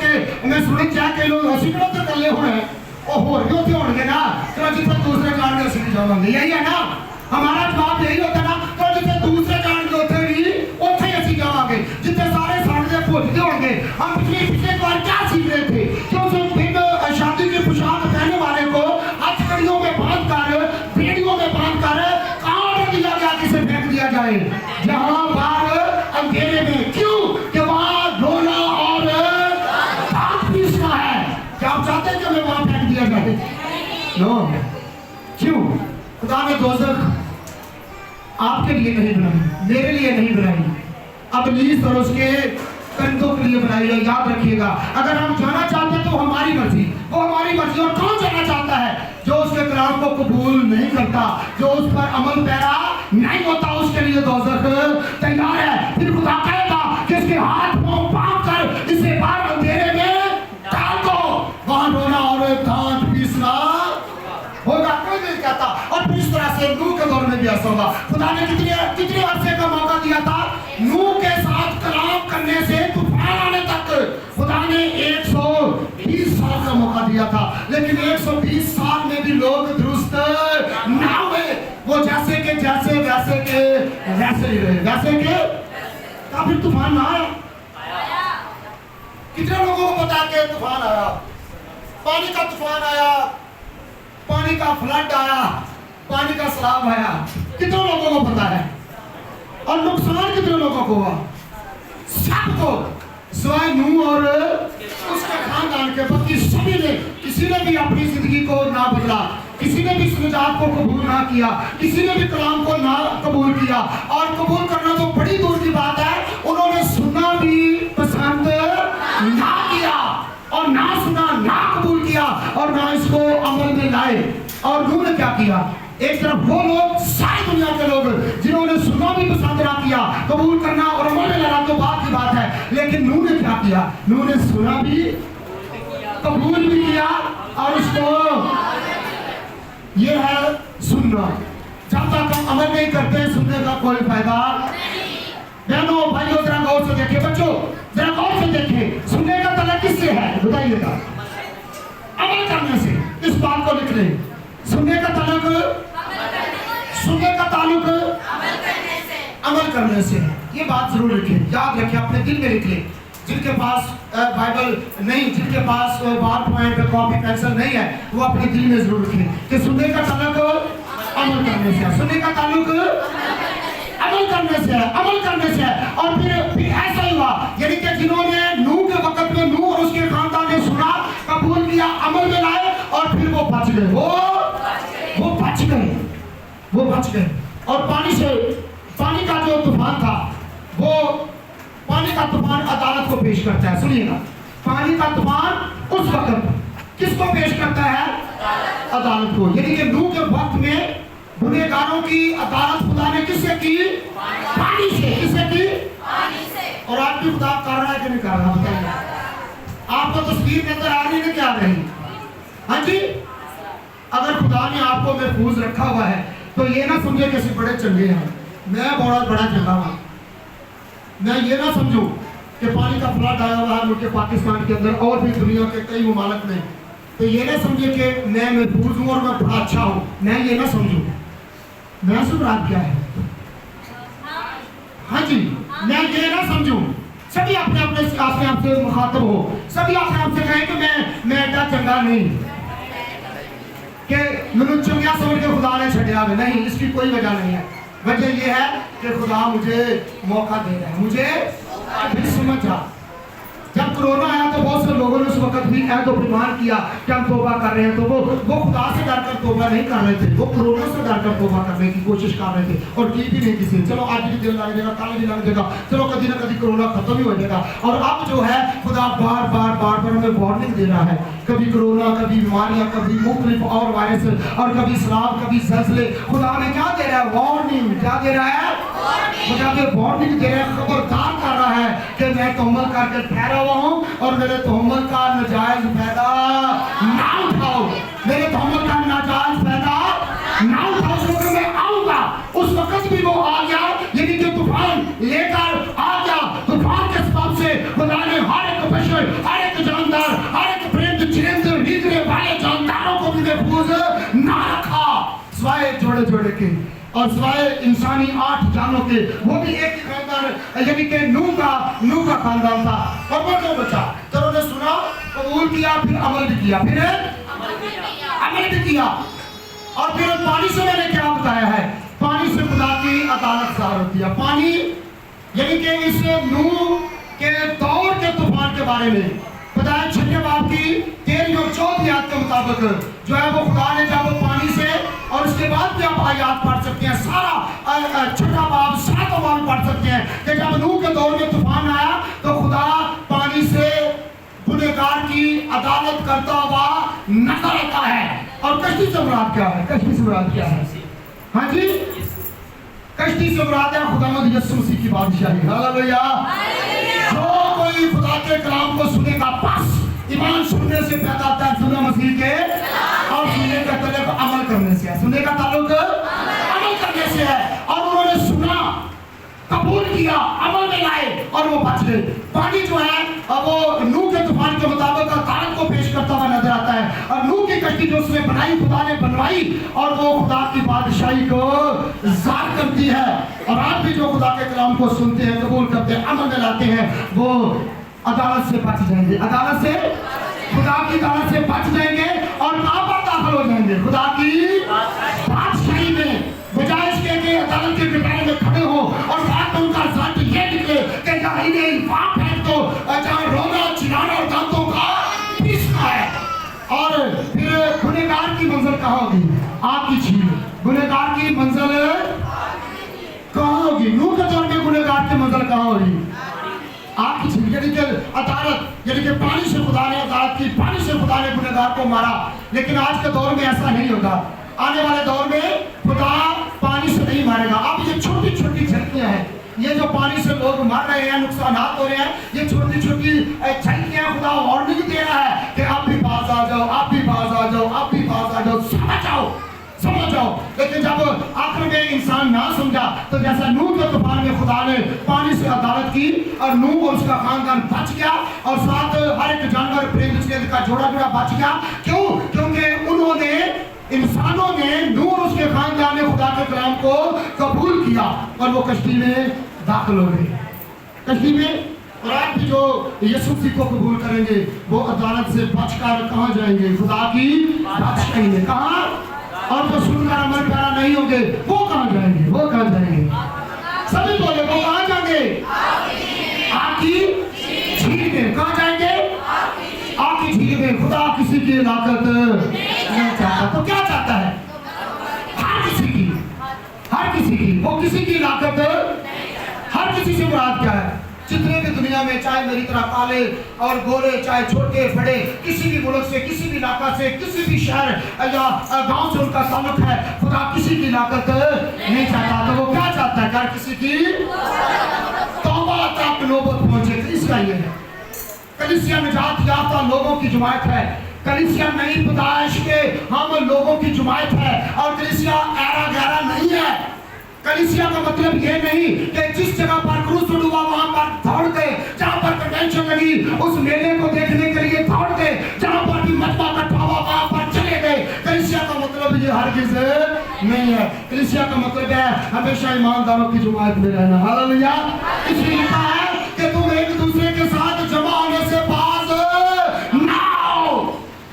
मैं सुनी चाह कई लोग इसी तरह तो कले हुए हैं और हो रहे होते होंगे ना, तो जितने दूसरे जान के सीख जाओगे, यही है ना हमारा जवाब, यही होता ना। तो जितने दूसरे जान के होते ही उठे ऐसी जाओगे, जितने सारे सामने पहुंचते होंगे। हम पिछले बार क्या सीख रहे थे? क्योंकि बिन शादी की पोशाक पहनने वाले को हथकड़ियों में बांध कर, बेड़ियों में बांध कर कहाँ दिया गया, किसे फेंक दिया जाए? जहाँ बाहर अंधेरे में। क्यों? कि वहाँ रोना और दांत पीसना है। क्या आप चाहते हैं कि हमें वहाँ फेंक दिया जाए? नो। क्यों? खुदा ने दोज़ख आपके लिए नहीं बनाई, मेरे लिए नहीं बनाई, इब्लीस और उसके कंधों के लिए बनाई है। याद रखिएगा, अगर हम जाना चाहते हैं तो हमारी मर्जी, वो हमारी मर्जी। और कौन जाना चाहता है? जो उसके कलाम को कबूल नहीं करता, जो उस पर अमल पैरा नहीं होता, उसके लिए दोज़ख तैयार है। फिर खुदा कहेगा कि इसके हाथ पांव बांध कर इसे बाहर अंधेरे में डाल दो, वहां रोना और दांत पीसना होगा। कोई नहीं कहता। और फिर इस तरह से नूह के दौर में भी ऐसा होगा। खुदा ने कितने अरसे का मौका दिया था? नूह के साथ कलाम करने से तूफान आने तक खुदा ने 120 साल का मौका दिया था। लेकिन 120 साल में भी लोग दुरुस्त ना हुए, वो जैसे के वैसे ही रहे, वैसे के। फिर तूफान ना आया, लोगों को पता है कि तूफान आया, पानी का तूफान आया, पानी का फ्लड आया, पानी का सैलाब आया, कितने लोगों को पता है? और नुकसान कितने लोगों को हुआ? सबको, सिवाय नूह और उसके खानदान के। बाकी सभी ने, किसी ने भी अपनी जिंदगी को ना बदला, किसी ने भी इस निजात को कबूल ना किया, किसी ने भी कलाम को ना कबूल किया। और कबूल करना तो बड़ी दूर की बात है, उन्होंने सुनना भी पसंद ना किया, और ना सुना, ना कबूल किया, और ना इसको अमल में लाए। और नूह ने क्या किया? एक तरफ वो लोग, सारी दुनिया के लोग जिन्होंने सुनना भी पसंद ना किया, कबूल करना और अमल में लाना तो बात की बात है, लेकिन नूह ने क्या किया? नूह ने सुना भी, कबूल भी किया, और उसको, ये है सुनना। जब तक हम अमल नहीं करते, सुनने का कोई फायदा नहीं। बहनों भाइयों, जरा गौर से देखिए, बच्चों जरा गौर से देखिए, सुनने का ताल्लुक किससे है बताइएगा? अमल करने से। इस बात को लिख लें, सुनने का ताल्लुक, सुनने का ताल्लुक अमल करने से। ये बात जरूर लिखें, याद रखें, अपने दिल में लिख लें। जिनके पास बाइबल नहीं, जिनके पास बार पॉइंट कॉपी पेंसिल नहीं है, वो अपने दिल में जरूर लिखें कि सुनने का ताल्लुक अमल करने से है, सुनने का ताल्लुक अमल करने से है, अमल करने से है। और फिर ऐसा ही हुआ, यानी कि जिन्होंने नूह के वक्त में नूह और उसके खानदान ने सुना, कबूल किया, अमल में लाए, और फिर वो बच गए, वो बच गए, वो बच गए। और पानी से, पानी का जो तूफान था, वो पानी का तूफान अदालत को पेश करता है। सुनिएगा, पानी का तूफान उस वक्त किसको पेश करता है? अदालत को। यानी कि नूह के वक्त में गुनहगारों की अदालत खुदा ने किससे की? पानी से। किससे की? पानी से। और आज भी खुदा कर रहा है कि नहीं कर रहा? बताइए, आपको तस्वीर के अंदर आ रही है क्या नहीं? हाँ जी, अगर खुदा ने आपको महफूज रखा हुआ है तो ये ना समझे कैसे बड़े चंगे हैं, मैं बहुत बड़ा चंगा हूँ। मैं ये ना समझूं कि पानी का फ्लड आया हुआ है मुल्क पाकिस्तान के अंदर और भी दुनिया के कई ममालिक में, तो ये ना समझे कि मैं महफूज हूँ और मैं बड़ा अच्छा हूँ, मैं ये ना समझूं। मैं सुराग क्या है? हाँ जी, मैं ये ना समझूं। सभी अपने अपने आप से मुखातब हो, सभी अपने आप से कहें कि मैं एडा चंगा नहीं कि मैंने चंगा समझ के खुदा ने छड़िया में, नहीं, इसकी कोई वजह नहीं है। वजह यह है कि खुदा मुझे मौका दे रहा है, मुझे अभी समझ आ। जब कोरोना आया तो बहुत से लोगों ने उस वक्त भी ऐद और ईमान किया कि हम तौबा कर रहे हैं, तो वो खुदा से डर कर तौबा नहीं कर रहे थे, वो कोरोना से डर कर तौबा करने की कोशिश कर रहे थे, और की भी नहीं किसी। चलो आज भी दिल लग जाएगा, कल भी लग जाएगा, चलो कभी ना कभी कोरोना खत्म ही हो जाएगा। और अब जो है खुदा बार बार हमें वार्निंग दे रहा है, कभी कोरोना, कभी बीमारियां, कभी मुख्तलिफ और वायरस, और कभी सैलाब, कभी ज़लज़ले। खुदा हमें क्या दे रहा है? वार्निंग। क्या दे रहा है? खुदा हमें वार्निंग दे रहा है, खबरदार कर रहा है कि मैं तोहमल करके ठहरा हुआ हूँ, और मेरे तोहमल का नाजायज फायदा ना उठाओ, मेरे तोहमल का नाजायज फायदा ना उठाओ, क्योंकि मैं आऊंगा। उस वक्त भी वो आ गया, यानी कि तूफान लेकर आ गया। तूफान के सबब से खुदा ने हर एक बशर, हर एक जानदार, हर एक परिंद, चिरिंद, हिजरे वाले जानदारों को भी महफूज ना रखा, सिवाय जोड़े के, और सिवाय इंसानी 8 जानों के, वो भी एक ही खानदान, यानी कि नूह का खानदान था। और वो क्यों बचा? तो उन्होंने सुना, कबूल किया, फिर अमल भी किया, फिर अमल भी किया। और फिर पानी से मैंने क्या बताया है? पानी से खुदा की अदालत ज़ाहिर होती है। पानी यानी कि इस नूह के दौर के तूफान के बारे में बताया 6 बाब की 13 और 14 आयत के मुताबिक जो है वो खुदा ने जब पानी से, और उसके बाद भी आप आयत पढ़ सकते हैं, सारा 6 बाब 7 बाब पढ़ सकते हैं कि जब नूह के दौर में तूफान आया तो खुदा पानी से गुनहगार की अदालत करता हुआ नजर आता है। और कश्ती से मुराद क्या है? कश्ती से मुराद क्या है? हाँ जी, कश्ती से मुराद है खुदावंद यीशु मसीह की बादशाही। हालेलुया। जो कोई खुदा के कलाम को सुनेगा, बस ईमान सुनने से पैदा होता है, सुनने मसीह के, और सुनने का ताल्लुक अमल करने से है। सुनने का ताल्लुक अमल करने से है। और उन्होंने सुना, कबूल किया, अमल में लाए, और वो बच गए। पानी जो है वो नूह के तूफान के मुताबिक अदालत को पेश करता हुआ नजर आता है। और नूह की कश्ती जो उसने बनाई, खुदा ने बनवाई, और वो खुदा की बादशाही को ज़ाहिर करती है। और आज भी जो खुदा के कलाम को सुनते हैं, कबूल करते हैं, अमल में लाते हैं, वो अदालत से बच जाएंगे, अदालत से, खुदा की अदालत से बच जाएंगे और कहाँ पर दाखिल हो जाएंगे? खुदा की बादशाही में। बजाय इसके कि अदालत के किनारे में खड़े हो और साथ में उनका रिजल्ट ये निकले कि जहाँ इन्हें पाप है तो जहाँ रोना चिल्लाना और दांतों का पीसना है। और फिर गुनहगार की मंजिल कहाँ होगी? आग की झील। गुनहगार की मंजिल कहाँ होगी? नूह के दौर में गुनहगार की मंजिल कहाँ होगी? आग की झील। यानी कि अदालत, यानी कि पानी से खुदा ने अदालत की, पानी से खुदा ने गुनहगार को मारा। लेकिन आज के दौर में ऐसा नहीं होगा। आने वाले दौर में खुदा पानी से नहीं मारेगा। अब ये छोटी छोटी झलकियां हैं, ये जो पानी से लोग मर रहे हैं, नुकसान हो रहे हैं, ये छोटी छोटी झलकियां खुदा वार्निंग दे रहा है कि आप भी बाज आ जाओ, आप भी बाज आ जाओ, आप भी बाज आ जाओ, समझ जाओ, समझ जाओ। लेकिन जब आखिर में इंसान ना समझा तो जैसा नूह के तूफान में खुदा ने पानी से अदालत की और नूह और उसका खानदान बच गया और साथ हर एक जानवर प्रेम का जोड़ा जोड़ा बच गया। क्यों? क्योंकि उन्होंने, इंसानों ने, नूह और उसके खानदान ने खुदा के कलाम को कबूल किया और वो कश्ती में दाखिल हो गए। कश्ती में। और आज भी जो यीशु मसीह को कबूल करेंगे वो अदालत से बचकर कहाँ जाएंगे? खुदा की बादशाही में। कहाँ? और जो सुनकर अमर प्यारा नहीं होंगे वो कहाँ जाएंगे? वो कहाँ जाएंगे? सभी बोले वो कहाँ जाएंगे? आग की झील में। कहाँ जाएंगे? आग की झील में। खुदा किसी की हिलाकत नहीं चाहता। तो क्या चाहता है? हर किसी की, हर किसी की। वो किसी की हिलाकत, हर किसी से मुराद क्या है? जितने भी दुनिया में, चाहे मेरी तरह काले और गोरे, चाहे छोटे बड़े, किसी भी मुल्क से, किसी भी इलाका से, किसी भी शहर या गांव से उनका ताल्लुक है, खुदा किसी की हिलाकत नहीं चाहता। तो वो क्या चाहता है? हर किसी की तौबा तक नौबत पहुंचे। इसका ये है कलीसिया निजात याफ्ता लोगों की जमात है। कलीसिया नई पैदाइश के हम लोगों की जमात है और कलीसिया ऐरा गहरा नहीं है। कलीसिया का मतलब ये नहीं कि जिस जगह पर क्रूस हुआ वहां पर दौड़ गए, जहां पर कन्वेंशन लगी उस मेले को देखने के लिए दौड़ गए, जहां पर भी मजमा का ठावा वहां पर चले गए। कलीसिया का मतलब ये हरगिज़ नहीं है। कलीसिया का मतलब है हमेशा ईमानदारों की जमात में रहना। हालेलुया। इसलिए लिखा है कि तुम एक दूसरे के साथ जमा होने से बाज ना आओ।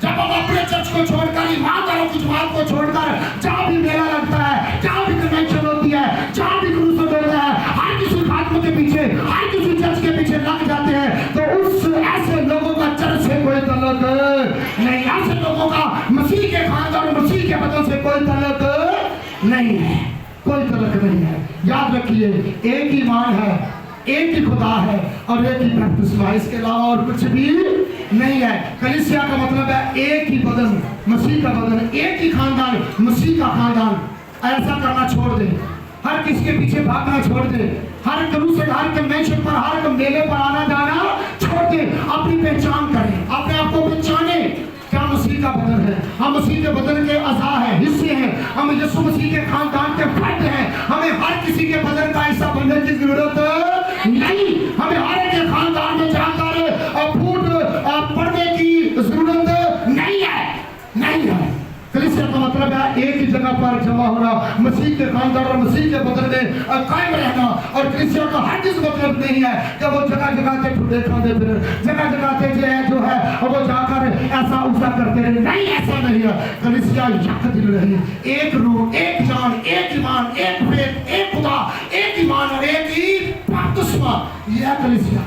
जब हम अपने चर्च को छोड़कर, ईमानदारों की जमात को छोड़कर, जहां भी मेला लगता है, जहां भी कन्वेंशन होती है, जहां भी क्रूस होता है, हर किसी खात्मे के पीछे, हर किसी चर्च के पीछे लग जाते हैं, तो उस ऐसे लोगों का चर्च से कोई ताल्लुक नहीं। ऐसे लोगों का मसीह के खानदान और मसीह के बदन से कोई ताल्लुक नहीं है, कोई ताल्लुक नहीं है। याद रखिए, एक ईमान है, एक ही खुदा है और एक ही बपतिस्मा, इसके अलावा और कुछ भी नहीं है। कलीसिया का मतलब है एक ही बदन, मसीह का बदन, एक ही खानदान, मसीह का खानदान। ऐसा करना छोड़ दे, हर किसी के पीछे भागना छोड़ दे, हर क्रूस, हर कन्वेंशन पर, हर मेले पर आना जाना छोड़ दे। अपनी पहचान करें, अपने आप को पहचाने, क्या मसीह का बदन है। हम मसीह के बदन के अज़ा हैं, हिस्से हैं। हम यीशु मसीह के खानदान के फर्द हैं। हमें हर किसी के बदन का हिस्सा बनने की जरूरत नहीं। हमें हर एक के खानदान में जाकर फूट पड़ने की जरूरत नहीं है, नहीं है। कलीसिया का मतलब है एक ही जगह पर जमा होना, मसीह के खानदान और मसीह के बदन में कायम रहना। और कलीसिया का हर किस मतलब नहीं है कि वो जगह जगह से ठुडे खाते फिर, जगह जगह से जो है वो जाकर ऐसा उसा करते रहे। नहीं, ऐसा नहीं है। कलीसिया यक दिल रही, एक रूह, एक जान, एक ईमान, एक फेथ, एक खुदा, एक ईमान और एक ही बपतिस्मा। यह कलीसिया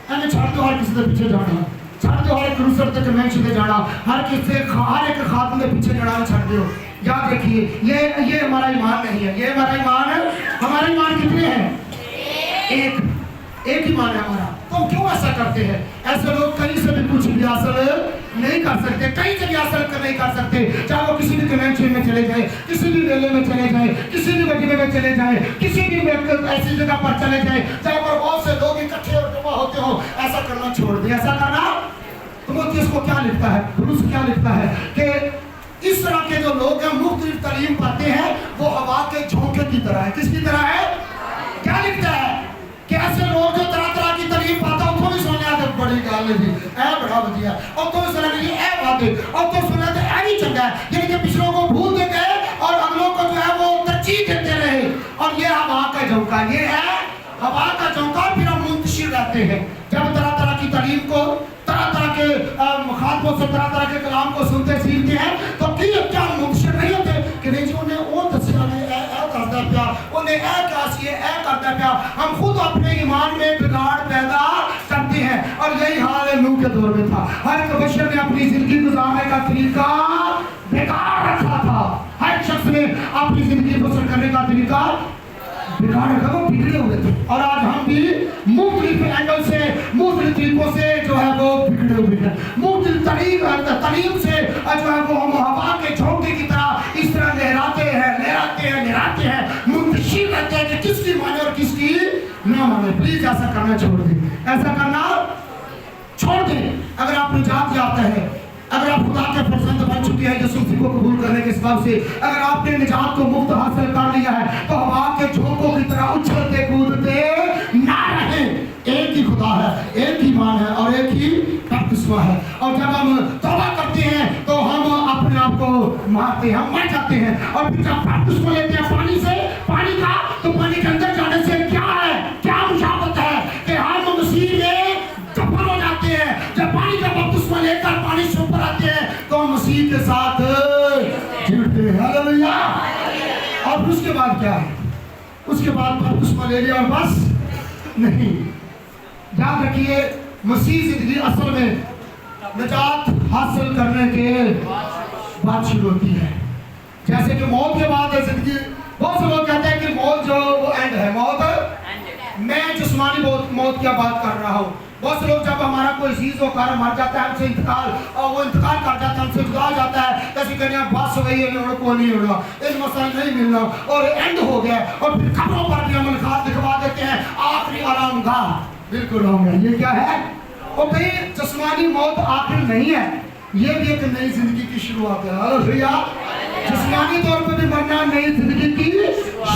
हमें छाड़ दो हर किसी के पीछे जाना, छाड़ दो हर एक क्रूसर तक कन्वेंशन में जाना, हर किसी हर एक खात्मे के पीछे जाना छाड़ दो। याद रखिए, ये हमारा ईमान नहीं है, ये हमारा ईमान है। हमारा ईमान कितने हैं? एक ईमान है हमारा। तो क्यों ऐसा करते हैं? ऐसे लोग कहीं से भी कुछ भी हासिल नहीं कर सकते, कहीं से भी हासिल नहीं कर सकते। चाहे वो किसी भी कन्वेंशन में चले जाए, किसी भी मेले में चले जाए, किसी भी मजमे में चले जाए, किसी भी ऐसी जगह पर चले जाए, चाहे पर बहुत से लोग इकट्ठे और जमा होते हो, ऐसा करना छोड़ दे। ऐसा करना, तो इसको क्या लिखता है? पुरुष क्या लिखता है कि इस तरह के जो लोग हैं मुख्तलिफ तालीम पाते हैं, वो हवा के झोंके की तरह है। किसकी तरह है? क्या लिखता है कि ऐसे लोग जो तरह तरह की तालीम पाता है, थोड़ी सुनने आते बड़ी गाल नहीं ऐ बड़ा बढ़िया, और तो सुना नहीं ऐ बात, और तो सुना तो ऐ ही चंगा है। यानी कि पिछलों को भूल देते हैं और अगलों को जो है वो तरजीह देते रहे। और ये हवा का झोंका, ये है हवा का झोंका। फिर हम मुंतशिर रहते हैं। जब तरह तरह की शरीफ को, तरह तरह के मुखातबों से तरह तरह के कलाम को सुनते सीखते हैं, तो कि क्या मुबशर नहीं होते कि नहीं जी उन्हें वो दसिया ने ए करदा पिया, उन्हें ए क्या सी ए करदा पिया। हम खुद अपने ईमान में बिगाड़ पैदा करते हैं, और यही हाल है नूह के दौर में था। हर एक बशर ने अपनी जिंदगी गुजारने का तरीका बेकार रखा था, हर शख्स ने अपनी जिंदगी बसर करने का तरीका बिगाड़ रखा, वो बिगड़े हुए थे। और आज हम भी मुख्तलिफ एंगल से, मुख्तलिफ तरीकों से जो है वो बिगड़े हुए हैं, मुख्तलिफ तरीम से जो है वो हम हवा के झोंके की तरह इस तरह लहराते हैं, मुंतशिर करते हैं कि किसकी माने और किसकी ना माने। प्लीज ऐसा करना छोड़ दें, ऐसा करना छोड़ दें। अगर आप निजात याफ्ता है, अगर आप खुदा के फरजंद बन चुके हैं यीशु मसीह को कबूल करने के सबब से, अगर आपने निजात को मुफ्त हासिल कर लिया है, तो हवा के झोंकों की तरह उछलते कूदते ना रहें। एक ही खुदा है, एक ही ईमान है और एक ही बपतिस्मा है। और जब हम तौबा करते हैं तो हम अपने आप को मारते हैं, हम मर जाते हैं। और फिर जब बपतिस्मा लेते हैं पानी से, पानी का, तो पानी के अंदर जाने से क्या है, क्या मुशाबत है कि हम मसीह में दफन हो जाते हैं। जब पानी का बपतिस्मा लेकर पानी से ऊपर आते हैं तो हम मसीह के साथ जुड़ते हैं। हालेलुया। और उसके बाद क्या है, उसके बाद बपतिस्मा ले लिया और बस नहीं। याद रखिए, मसीह जिंदगी असल में निजात हासिल करने के बाद शुरू होती है। जैसे कि मौत के बाद है जिंदगी। बहुत से लोग कहते हैं कि मौत जो वो एंड है, मौत, मैं जिस्मानी मौत की बात कर रहा हूँ। बहुत से लोग जब हमारा कोई अजीज हो कार मर जाता है, हमसे इंतकाल, और वो इंतकाल कर जाता है, हमसे जुदा हो जाता है, कैसे कहने बस हो गई है, को नहीं होगा, एक मसला नहीं मिलना और एंड हो गया। और फिर खबरों पर भी हम लिखा दिखवा देते हैं आखिरी आरामगाह। बिल्कुल रॉन्ग है। ये क्या है? वो भाई जिस्मानी मौत आखिर नहीं है, ये भी एक नई जिंदगी की शुरुआत है। हालेलुया। जिस्मानी तौर पर भी मरना नई जिंदगी की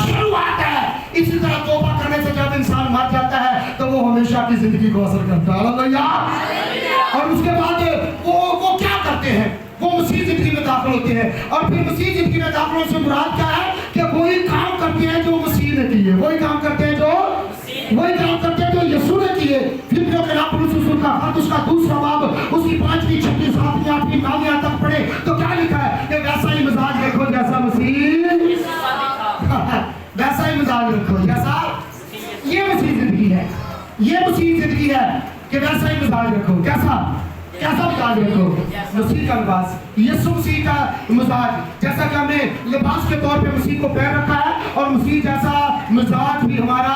शुरुआत है। इसी तरह तौबा करने से जब इंसान मर जाता है तो वो हमेशा की जिंदगी को असर करता है। हालेलुया। और उसके बाद वो क्या करते हैं, वो मसीह जिंदगी में दाखिल होते हैं। और फिर मसीह जिंदगी में दाखिल होने से मुराद क्या है कि वही काम करते हैं जो मसीह ने किए, वही काम करते हैं जो यीशु ने किए। फिर जो का खत उसका दूसरा बाब उसकी 5वीं 6वीं 7वीं 8वीं 9वीं तक पढ़े तो क्या लिखा है कि वैसा ही मिजाज देखो जैसा मसीह, वैसा ही मिजाज रखो जैसा, ये मसीह जिंदगी है, ये मसीह जिंदगी है कि वैसा ही मिजाज रखो। कैसा मिजाज रखो? मसीह का लिबास, यीशु मसीह का मिजाज। जैसा कि हमने लिबास के तौर पे मसीह को पहन रखा है, और मसीह जैसा मिजाज भी हमारा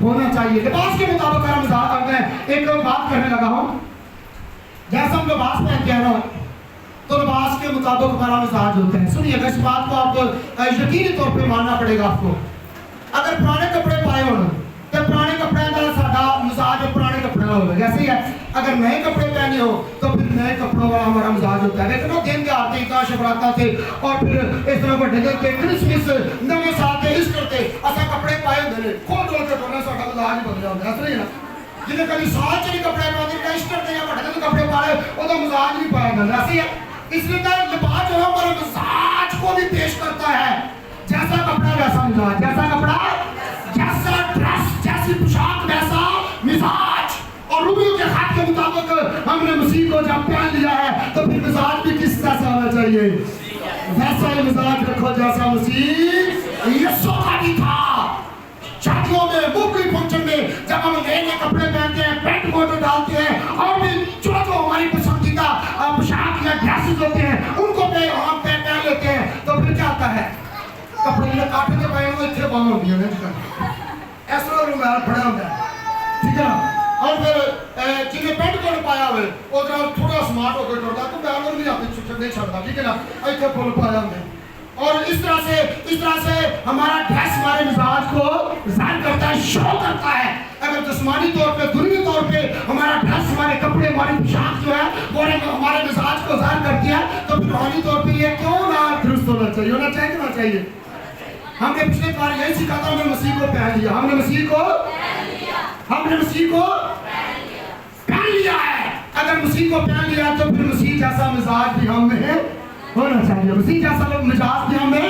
होना चाहिए। लिबास के मुताबिक हम मिजाज, एक बात कहने लगा हूँ, जैसा हम लिबास पहनते हैं ना, तो लिबास के मुताबिक हमारा मिजाज होता है। सुनिएगा, इस बात को आपको यकीनी तौर पे मानना पड़ेगा आपको। अगर पुराने कपड़े पाए हो तो पुराने कपड़े का सादा मिजाज पुराने कपड़े का होगा, जैसे ही है। अगर नए कपड़े पहने हो तो फिर नए कपड़ों वाला हमारा मिजाज होता है। लेकिन वो दिन के आते इतना शबराता थे, और फिर इस तरह बड़े दिन के क्रिसमस नवे साल के ईस्टर थे, ऐसा कपड़े पाए होंगे खोल खोल के टोलना साडा मिजाज ही बदल जाता है। ऐसा नहीं है जिन्हें कभी साल च नहीं कपड़े पाते, ईस्टर थे या बड़े दिन कपड़े पाए वो मिजाज नहीं पाया जाता। ऐसे ही है। इसलिए लिबास जो है हमारे मिजाज को भी पेश करता है। जैसा कपड़ा वैसा मिजाज, जैसा कपड़ा जैसा ड्रेस, जैसी पोशाक वैसा मिजाज। और रूबियों के खत के मुताबिक हमने मसीह को जब पहन लिया है तो फिर मिजाज भी किस तरह से होना चाहिए? वैसा ही मिजाज रखो जैसा मसीह यीशु का भी था। शादियों में, मुख्तलिफ फंक्शन में जब हम नए नए कपड़े पहनते हैं, पेंट कोट डालते हैं, और भी जो हमारी पसंदीदा पोशाक या ड्रेसेस होते हैं उनको हम पहन लेते हैं, तो फिर क्या होता है? कपड़े में काटे के पहन को इतने बांध होती है, ऐसा रुमाल खड़ा होता है, ठीक है ना। और फिर जिन्हें पेंट कोट पाया हुए वो थोड़ा स्मार्ट होकर टोटा तो बैलर भी आते छुट्टी नहीं छड़ता, ठीक है ना, ऐसे फुल पाया हमने। और इस तरह से हमारा ड्रेस हमारे मिजाज को जाहिर करता है, शो करता है। अगर जिस्मानी तौर पे, दुनियावी तौर पे हमारा ड्रेस, हमारे कपड़े, हमारी पोशाक जो है वो हमारे मिजाज को जाहिर करती है, तो फिर रूहानी तौर पे ये क्यों ना दुरुस्त होना चाहिए, होना चाहिए ना चाहिए। हमने पिछले बार यही सीखा था, हमने मसीह को पहन लिया, हमने मसीह को पहन लिया है। अगर मसीह को पहन लिया तो फिर मसीह जैसा मिजाज भी हमें होना चाहिए। मसीह जैसा मिजाज भी हमें,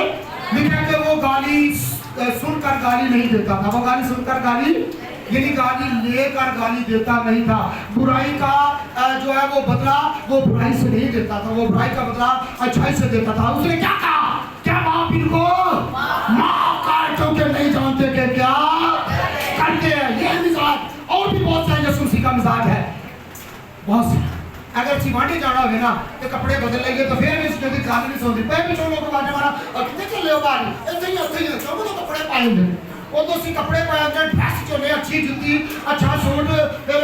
लिखा कि वो गाली सुनकर गाली नहीं देता था, वो गाली सुनकर गाली یعنی گالی لے کر گالی دیتا نہیں تھا. برائی کا جو ہے وہ بدلہ وہ برائی سے نہیں دیتا تھا, وہ برائی کا بدلہ اچھائی سے دیتا تھا. اس نے کیا کہا, کیا باپ ان کو معاف کر کیونکہ نہیں جانتے کہ کیا کرتے ہیں. یہ مزاج اور بھی بہت سارے یسوع مسیح کا مزاج ہے, بہت سے. اگر سیوانٹی جانا ہوگا نا کہ کپڑے بدل لیں گے تو پھر بھی اس کے دن کھانے نہیں سوندی پہ بھی چھوڑوں کو بانے مارا اور کتنے چلے ہو باری ایسے ہی ہوتے ہیں چوکو تو کپڑے پائیں گے وہ تو اسی کپڑے پائیں گے ڈریس چونے اچھی جتی اچھا شوٹ پھر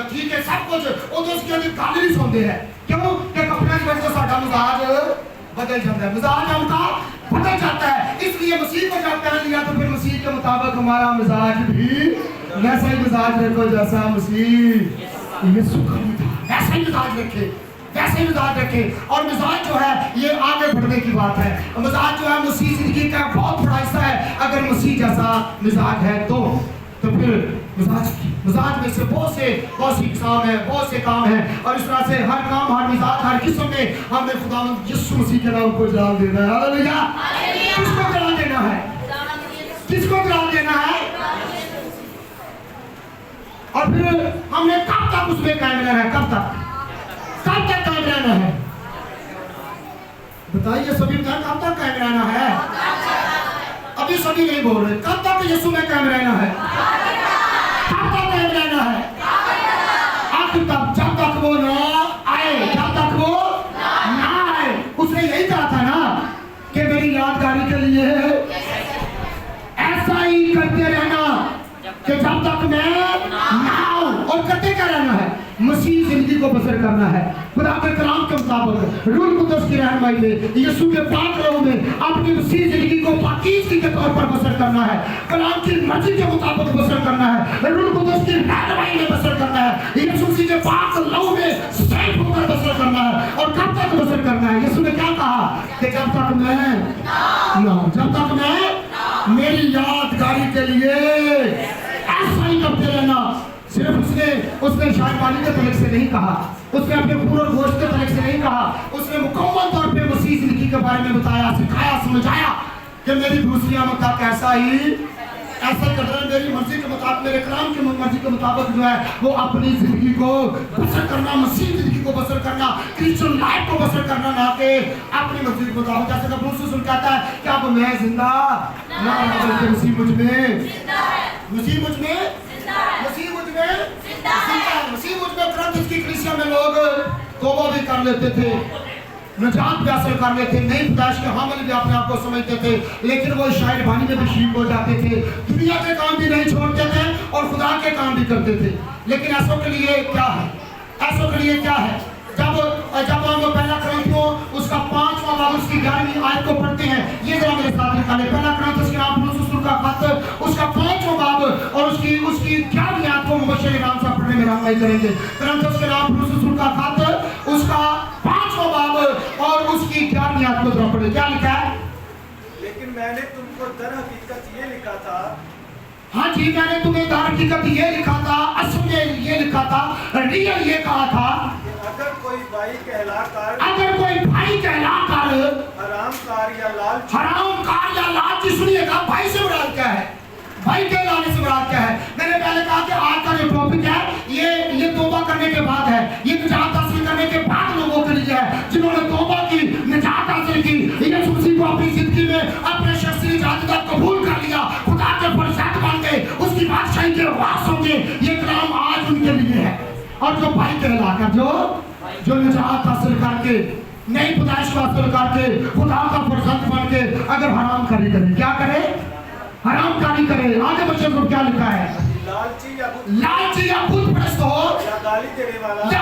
ٹھیک ہے سب کچھ وہ تو اس کے دن کھانے نہیں سوندے ہیں. کیوں کہ کپڑے کی وجہ سے ساڈا مزاج بدل جاتا ہے, مزاج ہم کا بدل جاتا ہے. اس لیے مسیح کو جب پہن لیا تو پھر مسیح کے مطابق ہمارا مزاج بھی ویسا ہی مزاج رکھو جیسا مسیح یسوع کا تھا, ویسا ہی مزاج رکھے, ویسے ہی مزاج رکھے. اور مزاج جو ہے یہ آگے بڑھنے کی بات ہے. مزاج جو ہے مسیح زندگی کا بہت بڑا حصہ ہے. اگر مسیح جیسا مزاج ہے تو پھر مزاج میں سے بہت سی اقسام ہیں, بہت سے کام ہیں, اور اس طرح سے ہر کام, ہر مزاج, ہر قسم میں ہمیں خداوند یسوع مسیح کے نام کو جلال دینا ہے. ہاللیلویہ. کس کو جلال دینا ہے, کس کو جلال دینا ہے. اور پھر ہم نے کب تک اس میں قائم رہنا ہے, کب تک قائم رہنا ہے, بتائیے سبھی بتائیں کب تک قائم رہنا ہے. ابھی سبھی نہیں بول رہے, کب تک یسوع میں قائم رہنا ہے, کب تک قائم رہنا ہے. آخر تک, جب تک وہ نہ آئے, جب تک وہ نہ آئے. اس نے یہی کہا تھا نا کہ میری یادگاری کے لیے ایسا ہی کرتے رہنا کہ جب تک میں نہ آؤں. اور کرتے کیا رہنا ہے, مسیح زندگی کو بسر کرنا ہے خدا کے کلام کے مطابق, روح القدس کی رہنمائی میں, یسوع کے پاک لہو میں اپنی مسیح زندگی کو پاکیزگی کے طور پر بسر کرنا ہے, کلام کی مرضی کے مطابق بسر کرنا ہے, روح القدس کی رہنمائی میں بسر کرنا ہے, یسوع مسیح کے پاک لہو میں سیف ہو کر بسر کرنا ہے. اور کب تک بسر کرنا ہے, یسوع نے کیا کہا کہ جب تک میں نہ, جب تک میں میری یادگاری کے لیے ایسا ہی کرتے رہنا. صرف اس نے شاہد والی کے طرف سے نہیں کہا, اس نے اپنے خون اور گوشت کے طرف سے نہیں کہا, اس نے مکمل طور پہ مسیح زندگی کے بارے میں بتایا, سکھایا, سمجھایا کہ میری دوسری آمد تک ایسا ہی کرنا, میری مرضی کے مطابق, میرے کلام کی مرضی کے مطابق جو ہے وہ اپنی زندگی کو بسر کرنا, مسیح زندگی کو بسر کرنا, کرسچن لائف کو بسر کرنا, نہ کہ اپنی مرضی کے مطابق. جیسے کہ پولس رسول کہتا ہے کہ اب میں زندہ نہ بلکہ مسیح مجھ میں, مسیح مجھ میں, مسیح مجھ میں زندہ ہے. مسیح مجھ میں. کرنتھس کی کلیسیا میں لوگ توبہ بھی کر لیتے تھے, نجات بھی حاصل کر لیتے, نئی پیدائش کے حامل بھی اپنے آپ کو سمجھتے تھے, لیکن وہ شاعر بانی میں بھی شریک ہو جاتے تھے, دنیا کے کام بھی نہیں چھوڑتے تھے اور خدا کے کام بھی کرتے تھے. لیکن ایسوں کے لیے کیا ہے, ایسوں کے لیے کیا ہے, جب ہم پہلا کرنتھیوں اس کا 5واں باب اس کی 11ویں آیت کو پڑھتے ہیں, یہ ذرا میرے ساتھ نکالیں. پہلا کرنتھیوں کے نام پولس رسول کا خط اس کا 5واں باب اور اس کی 11ویں آیت کو مبشر امام صاحب پڑھنے میں رہنمائی کریں گے. کرنتھیوں کے نام پولس رسول کا خط اس کا 5واں باب اور اس کی 11ویں آیت کو ذرا پڑھیں. کیا لکھا ہے, لیکن میں نے تم کو در حقیقت یہ لکھا تھا, ہاں جی میں نے تمہیں در حقیقت یہ لکھا تھا, اصل میں یہ لکھا تھا, ریئل یہ کہا تھا اگر کوئی بھائی کہلا کر, اگر کوئی بھائی کہلا کر حرام کار یا لالچ, حرام کار یا لالچی, سنیے گا بھائی سے مراد کیا ہے, بھائی کہلانے سے مراد کیا ہے. میں نے پہلے کہا کہ آج کا جو ٹاپک ہے یہ توبہ کرنے کے بعد ہے, یہ نجات حاصل کرنے کے بعد لوگوں کے لیے ہے جنہوں نے توبہ کی, نجات حاصل کی, یسوع مسیح کو اپنی زندگی میں اپنے شخصی نجات کا قبول کر لیا, خدا کے فرزند بن گئے, اس کی بادشاہی کے وارث ہوں گے. یہ کلام آج ان کے لیے ہے. اور جو بھائی کہلا کر, جو نجات حاصل کر کے, نئی پیدائش کو حاصل کر کے, خدا کا فرزند بن کے اگر حرام کاری کرے, کیا کرے, حرام کاری کرے, آگے بچے کو کیا لکھا ہے, لالچی یا بت پرست ہو, یا گالی دینے والا, یا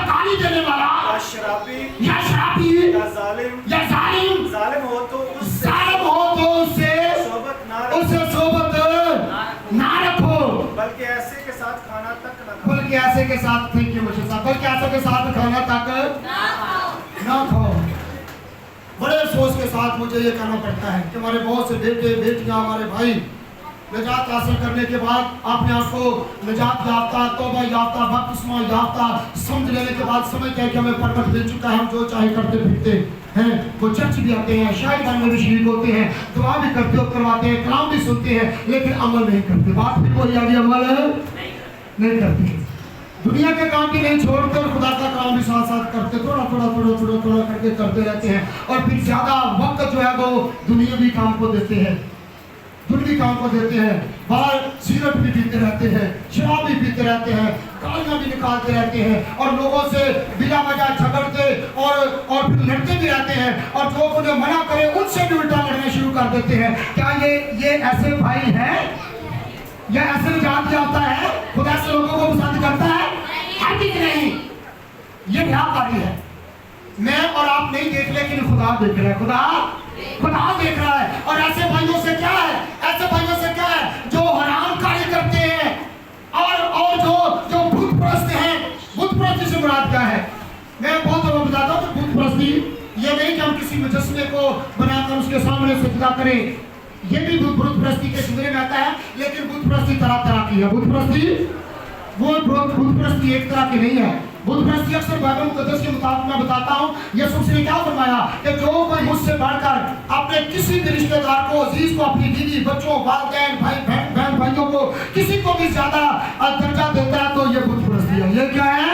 یا شرابی, یا ظالم ہو تو اس سے صحبت نہ رکھو, بلکہ ایسے کے ساتھ کھانا تک نہ کھاؤ, بلکہ ایسے کے ساتھ کھانا تک نہ کھاؤ. بڑے افسوس کے ساتھ مجھے یہ کہنا پڑتا ہے کہ ہمارے بہت سے بیٹے بیٹیاں, ہمارے بھائی نجات حاصل کرنے کے بعد اپنے آپ کو نجات یافتہ, توبہ یافتہ, بپتسمہ یافتہ سمجھ لینے کے بعد سمجھتے ہیں کہ ہمیں پرمٹ مل چکا ہے, ہم جو چاہے کرتے پھرتے ہیں. وہ چرچ بھی آتے ہیں, شاعر بننے میں بھی شریک ہوتے ہیں, دعا بھی کرتے ہو کرواتے ہیں, کلام بھی سنتے ہیں, لیکن عمل نہیں کرتے. بات بھی کوئی آگے عمل ہے नहीं करते। दुनिया के काम भी नहीं छोड़ते और खुदा का काम भी साथ साथ करते, थोड़ा थोड़ा करके करते रहते हैं, और फिर ज्यादा वक्त जो है वो दुनियावी काम को देते हैं, दुनियावी काम को देते हैं। बाहर सिगरेट भी पीते रहते हैं, शराब भी पीते रहते हैं, गालियां भी निकालते रहते हैं, और लोगों से बिना वजह झगड़ते और फिर लड़ते भी रहते हैं, और जो उन्हें मना करे उनसे भी उल्टा लड़ना शुरू कर देते हैं। क्या ये ऐसे भाई हैं? या ऐसे निजात जाता है? खुदा ऐसे लोगों को पसंद करता है कि नहीं? ये क्या कार्य है? मैं और आप नहीं देख, लेकिन खुदा देख रहा है, खुदा देख रहा है। और ऐसे भाइयों से क्या है? ऐसे भाइयों से क्या है जो हराम कार्य करते हैं और जो भूत परस्त हैं। भूत परस्ती से मुराद क्या है? मैं बहुत लोगों को बताता हूँ कि भूत परस्ती ये नहीं कि हम किसी मुजस्समे को बनाकर उसके सामने सजदा करें, ये भी भूत परस्ती के जुमरे में आता है, लेकिन भूत परस्ती तरह तरह की है। भूत परस्ती एक तरह की नहीं है। भूत परस्ती अक्सर बाइबल मुकद्दस के मुताबिक मैं बताता हूँ, यीशु ने क्या फरमाया कि जो कोई मुझसे बढ़कर अपने किसी भी रिश्तेदार को, अजीज को, अपनी बीवी, बच्चों, वालिदैन, बहन भाइयों को, किसी को भी ज्यादा दर्जा देता है तो ये भूत परस्ती है। ये क्या है?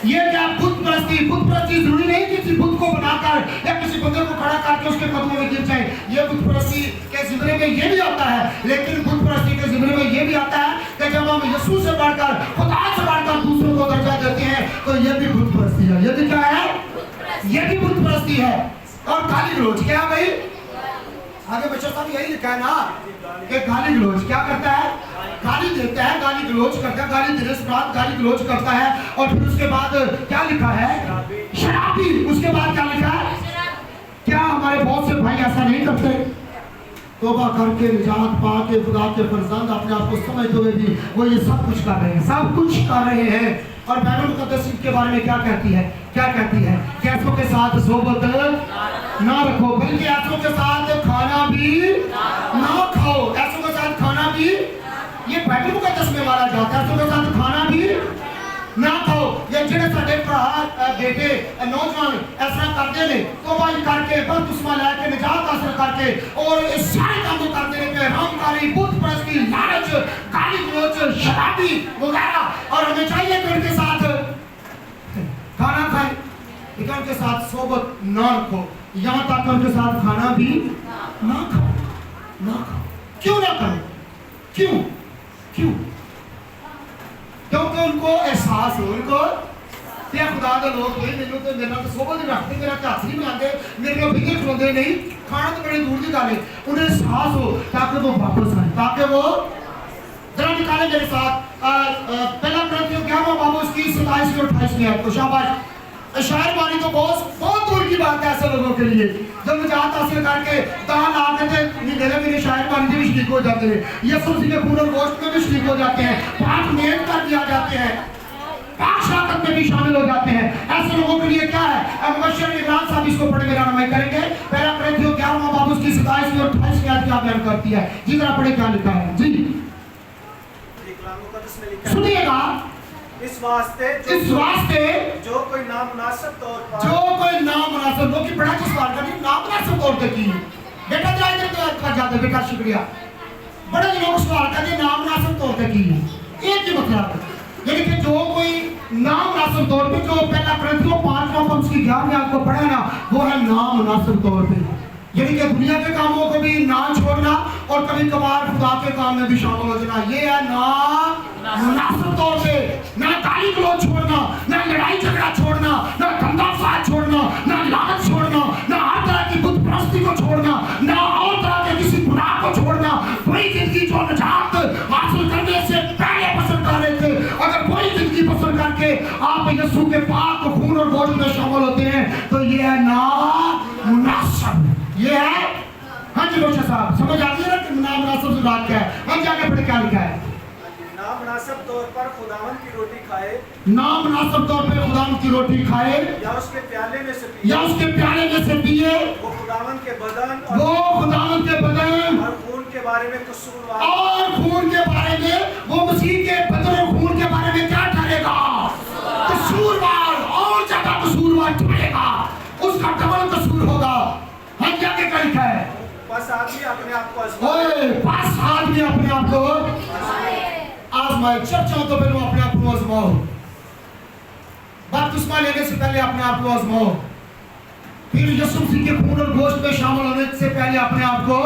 ये क्या भूत परस्ती? भूत परस्ती जरूरी नहीं किसी भूत को बनाकर या किसी बंदे को खड़ा करके उसके कदमों में गिर जाए। ये भूत परस्ती के जिम्मे में ये भी आता है, लेकिन भूत परस्ती के जिम्मे में ये भी आता है कि जब हम यीशु से बढ़कर, खुदा से बढ़कर दूसरों को दर्जा देते हैं तो ये भी भूत परस्ती है। ये भी क्या है? ये भी भूत परस्ती है। और गाली गलौज क्या है भाई? आगे बच्चों साहब यही लिखा है ना कि गाली गलौज क्या करता है? गाली देता है, गाली गलौज करता है, गाली देने से बाद गाली गलौज करता है, और फिर उसके बाद क्या लिखा है? शराबी। उसके बाद क्या लिखा है? क्या हमारे बहुत से भाई ऐसा नहीं करते? तौबा करके निजात पा के खुदा के फरजंद अपने आप को समझते हुए भी वो ये सब कुछ कर रहे हैं, सब कुछ कर रहे हैं। और बाइबल मुकद्दस के बारे में क्या कहती है? क्या कहती है? कि ऐसों के साथ सोबत ना रखो, बल्कि ऐसों के साथ खाना भी ना खाओ। ऐसों के साथ खाना भी, ये बाइबल मुकद्दस में माना जाता है। ऐसों के साथ खाना भी ना खाओ। ये जिन्हें साडे भरा बेटे नौजवान ऐसा करते ने, तौबा करके बस दुश्मन लाके निजात हासिल करके और इस सारे काम करते ने कि हरामकारी, बुत परस्ती, लालच, गाली गलौज, शराबी वगैरह। और हमें चाहिए कि उनके साथ खाना खाएं, लेकिन उनके साथ सोबत ना रखो, यहाँ तक उनके साथ खाना भी ना खाओ। क्यों ना करो? क्यों? क्योंकि उनको एहसास हो, उनको ते खुदा दे लोग कोई मेनू तो मेरा तो सोबत नहीं रखते, मेरा हाथ नहीं मिलाते, मेरे को बिगड़ खलोंदे नहीं, खाना तो बड़ी दूर की गल है। उन्हें एहसास हो ताकि वो वापस आए, ताकि वो जरा निकाले मेरे साथ पहला कुरिन्थियों 11वां बाब उसकी 27 और 28 में आपको शाबाश। शायर बानी तो बहुत दूर की बात है ऐसे लोगों के लिए जब निजात हासिल करके दान आके मेरे शायर बानी भी शरीक हो जाते हैं, यीशु मसीह के खून और गोश्त में भी शरीक हो जाते हैं, पाक नियत कर दिया जाते हैं, पाक शराकत में भी शामिल हो जाते हैं। ऐसे लोगों के लिए क्या है? मुबश्शिर इमरान साहब इसको पढ़ के रहनुमाई करेंगे। पहला कुरिन्थियों 11वां बाब उसकी 27 और 28 में क्या बयान करती है? जी जरा पढ़े क्या लिखा है जी, सुनिएगा। इस वास्ते जो कोई नामुनासिब तौर पर लोग की बड़ा कुछ सवाल करनी नामुनासिब तौर पे की बेटा जाए तो कर जाते बेटा शुक्रिया। बड़े लोग सवाल करते नामुनासिब तौर पे की, एक ही मतलब है। यानी कि जो कोई नामुनासिब तौर पे, जो पहला कुरिन्थियों 5वां बाब उसकी 11 आपको पढ़ा ना, वो है नामुनासिब तौर पे, यानी कि दुनिया के कामों को भी ना छोड़ना और कभी कभार खुदा के काम में भी शामिल हो जाना। ये है ना मुनासिब तौर पे, ना गाली गलौज छोड़ना, ना लड़ाई झगड़ा छोड़ना, ना गंदा फात छोड़ना, ना लालच छोड़ना, ना हर तरह की बुत परस्ती को छोड़ना, ना और तरह के किसी गुनाह को छोड़ना। वही जिंदगी जो निजात हासिल करने से पहले पसंद कर रहे थे, अगर वही जिंदगी पसंद करके आप यीशु के पाक खून और गोश्त में शामिल होते हैं तो ये है ना मुनासिब। ये है, हाँ जी रोशा साहब समझ आती है ना कि नामुनासिब से बात क्या है? हम जाके पढ़े क्या लिखा है? नामुनासिब तौर पर खुदावंद की रोटी खाए, नामुनासिब तौर पे खुदावंद की रोटी खाए, या उसके प्याले में से पिए, वो खुदावंद के बदन और खून के बारे में कसूरवार, और खून के बारे में वो मसीह के बदन और खून के बारे में क्या ठहरेगा? कसूरवार, और ज्यादा कसूरवार ठहरेगा, उसका डबल कसूर होगा। हम जाके क्या लिखा है? बस आदमी अपने आप को आजमाए आजमाए, चर्च हो तो पहले अपने आप को आजमाओ, बपतिस्मा लेने से पहले अपने आप को आजमाओ, फिर यीशु मसीह के खून और गोश्त में शामिल होने से पहले अपने आप को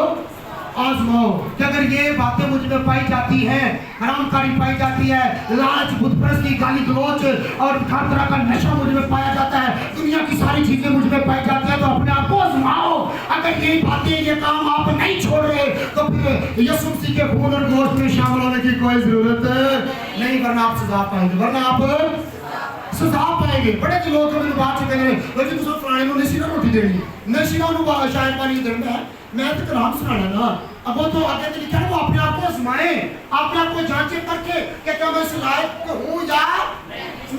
आजमाओ कि अगर ये बातें मुझ में पाई जाती हैं, हरामकारी पाई जाती है, लालच, बुतपरस्ती, गाली गलौज और हर तरह का नशा मुझ में पाया जाता है, दुनिया की सारी चीजें मुझ में पाई जाती है, तो अपने आप को आजमाओ। अगर ये बातें, ये काम आप नहीं छोड़ रहे तो फिर यीशु मसीह के खून और गोश्त में शामिल होने की कोई जरूरत नहीं, वरना आप सजा पाएंगे, वरना आप सजा पाएंगे। बड़े लोग कभी बात चुके हैं, लेकिन तुम फलाने को नशीला रोटी देनी, नशीला उन्होंने शायद पानी देना है, मैं तो कलाम सुनाना ना, अब वो तो आगे तो लिखा है, वो अपने आप को आजमाए, अपने आप को जांचे करके कि क्या मैं इस लायक हूँ या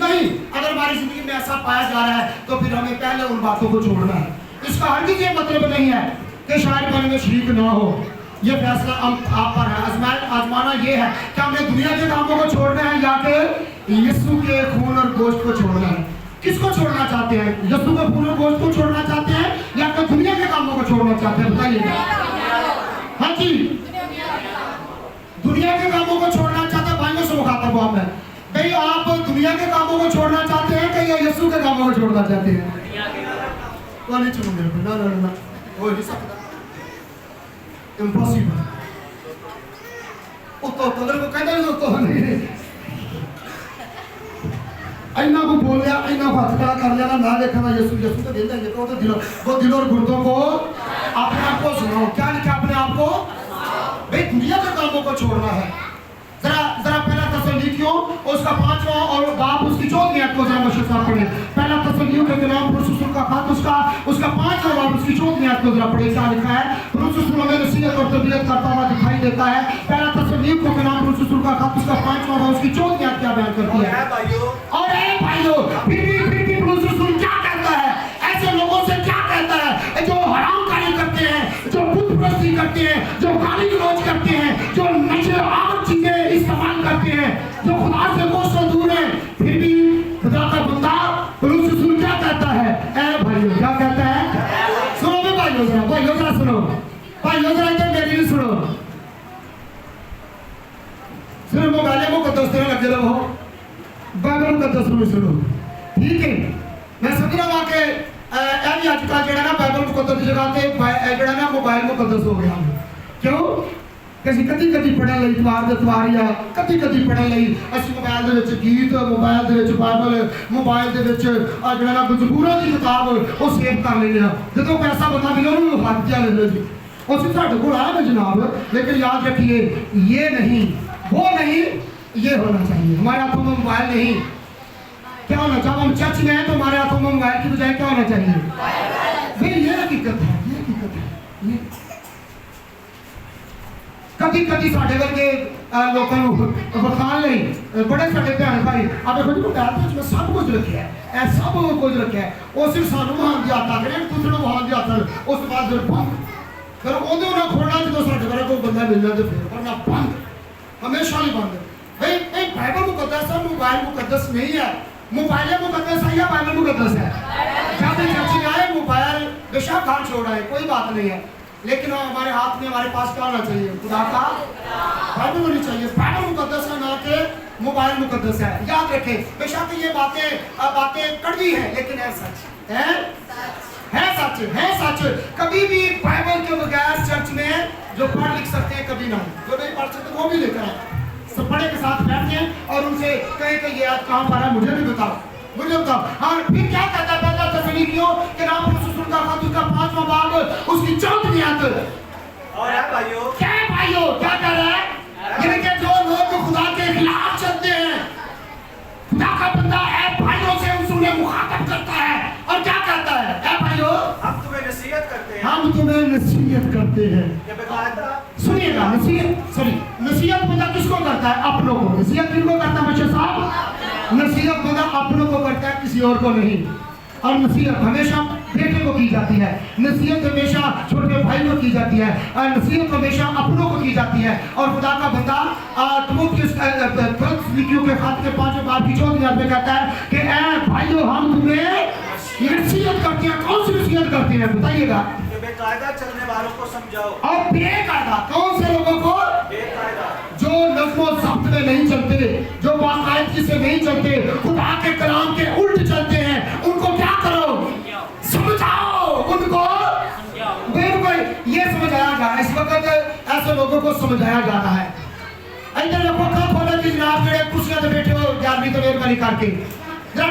नहीं। अगर हमारी जिंदगी में ऐसा पाया जा रहा है तो फिर हमें पहले उन बातों को छोड़ना है। इसका हरगिज़ ये मतलब नहीं है कि शायद पानी में शरीक ना हो, ये फैसला आप पर है। आजमाना ये है कि हमने दुनिया के कामों को छोड़ना है या कि यीशु के खून और गोश्त को छोड़ना है। किसको छोड़ना चाहते हैं? यीशु के खून और गोश्त को छोड़ना चाहते हैं या कि दुनिया के कामों को छोड़ना चाहते हैं? बताइए। हाँ जी, दुनिया के कामों को छोड़ना चाहते हैं। भाइयों से मुखातिब हूं मैं, भाई आप दुनिया के कामों को छोड़ना चाहते हैं कि या यीशु के कामों को छोड़ना चाहते हैं? नहीं छोड़ूंगे, ना हो नहीं सकता, इम्पॉसिबल। तो अगर वो कहता है तो नहीं, ऐना को बोल लिया, ऐना को हथकड़ा कर लिया ना देखा ना यीशु यीशु तो देता है, वो दिल और गुर्दों को अपने आप को सुनाओ। क्या लिखा अपने आप को? भाई दुनिया के कामों को छोड़ना है। जरा पहला तसल्लीकियों उसका 5वां और बाप उसकी 14वीं आयत को जरा मशहूर साहब पढ़े। पहला तसल्लियों के कलाम रसूल का खत उसका 5वां बाप उसकी 14वीं आयत को जरा पढ़े। क्या लिखा है? रसूल हमें नसीहत और तरबियत करता हुआ दिखाई देता है। पहला तसल्लियों के कलाम रसूल का खत उसका 5वां बाप उसकी 14वीं आयत क्या बयान करती है? और ए भाइयों, फिर भी रसूल क्या कहता है? ऐसे लोगों से क्या कहता है जो हरामकारी करते हैं, जो बुतपरस्ती करते हैं, जो गाली गलौज करते हैं, जो नशे और चीजें इस्तेमाल करते हैं, जो खुदा से कोसों दूर है, फिर भी खुदा का बंदा रसूल क्या कहता है? ए भाइयों, क्या कहता है? सुनो भी भाइयों जरा सुनो, भाइयों जरा इधर मेरी भी सुनो। सिर्फ मोबाइल को कदस तरह लगे रहो, बाइबल को कदस में सुनो, ठीक है? मैं समझ रहा हूँ कि भी आजकल जड़ा ना बाइबल मुकद्दस की जगह ते जड़ा ना मोबाइल मुकद्दस हो गया। क्यों? किसी कदी पढ़ने लई इतवार या कदी पढ़ने लई असि मोबाइल दे विच गीत, मोबाइल दे विच बाइबल, मोबाइल दे विच आ जड़ा ना जबूरा दी किताब वो सेव कर लेने आ। जदों पैसा बंदा मिले उन्होंने हाथ दिया ले लो जी, उस साडे कोल आया जनाब। लेकिन याद रखिए, ये नहीं, वो नहीं, ये होना चाहिए। हमारे हाथों में मोबाइल नहीं, क्या होना चाहिए? हम चर्च में हैं तो हमारे हाथों में मोबाइल की बजाय क्या होना चाहिए? भाई ये हकीकत है, ये हकीकत है। कदी साढ़े वर्गे लोगों को बखान नहीं, बड़े साढ़े भैन भाई अब देखो जी मोबाइल में सब कुछ रखे है, सब कुछ रखे है। वो सिर्फ सानू महान की आता करें, दूसरे महान की आता, उस बाद फिर बंद, फिर उन्हें उन्हें खोलना जो साढ़े वर्गे कोई बंदा मिल जाए फिर, वरना बंद, हमेशा ही बंद। भाई बाइबल मुकद्दस है, मोबाइल मुकद्दस नहीं है। मोबाइल मुकद्दस है या बाइबल मुकद्दस है? जब चर्च में आए मोबाइल बेशक घर छोड़ा है, कोई बात नहीं है, लेकिन हमारे हाथ में हमारे पास क्या होना चाहिए? खुदा का बाइबल होनी चाहिए। बाइबल मुकद्दस है ना कि मोबाइल मुकद्दस है। याद रखें, बेशक ये बातें कड़वी है, लेकिन है सच, है सच। कभी भी बाइबल के बगैर चर्च में जो पढ़ लिख सकते हैं कभी ना, जो नहीं पढ़ सकते वो भी लेकर आए, सब बड़े के साथ बैठे और उनसे कहे कि ये आज कहाँ पर है, मुझे भी बताओ। हाँ, फिर क्या कहता है पहला तसल्लीकियों के नाम रसूल का खत उसका 5वां बाब उसकी 14वीं आयत। और है भाइयों, क्या कह रहा है? यानी कि जो लोग खुदा के खिलाफ चलते हैं, खुदा का बंदा है भाइयों से उन्हें मुखातब करता है और क्या कहता है? ए भाइयों, हम तुम्हें नसीहत करते हैं, हम तुम्हें नसीहत करते हैं। ये बेकायदा सुनिएगा, नसीहत बंदा किसको करता है? अपनों को। नसीहत किसको करता है बच्चे साहब? नसीहत बंदा अपनों को करता है, किसी और को नहीं। और नसीहत हमेशा बेटे को की जाती है, नसीहत हमेशा छोटे भाई को की जाती है, और नसीहत हमेशा अपनों को की जाती है। और खुदा का बंदा तसल्लीकियों के खत के 5वें बाब की 14वीं आयत में कहता है कि ए भाइयों, हम तुम्हें नसीहत करते हैं। कौन सी नसीहत करते हैं बताइएगा? बेकायदा चलने वालों को समझाओ। और बेकायदा कौन से लोगों को? बेकायदा जो नज़्म व ज़ब्त में नहीं चलते, जो बाकायदगी से नहीं चलते, खुदा के कलाम के उल्ट चलते हैं, उनको क्या करो, समझाओ उनको। बिल्कुल ये समझाया जा रहा है, इस वक्त ऐसे लोगों को समझाया जा रहा है। इधर देखो कब बोला कि जनाब जेड़े कुर्सियां ते बैठे हो 11वीं तो मेहरबानी करके जरा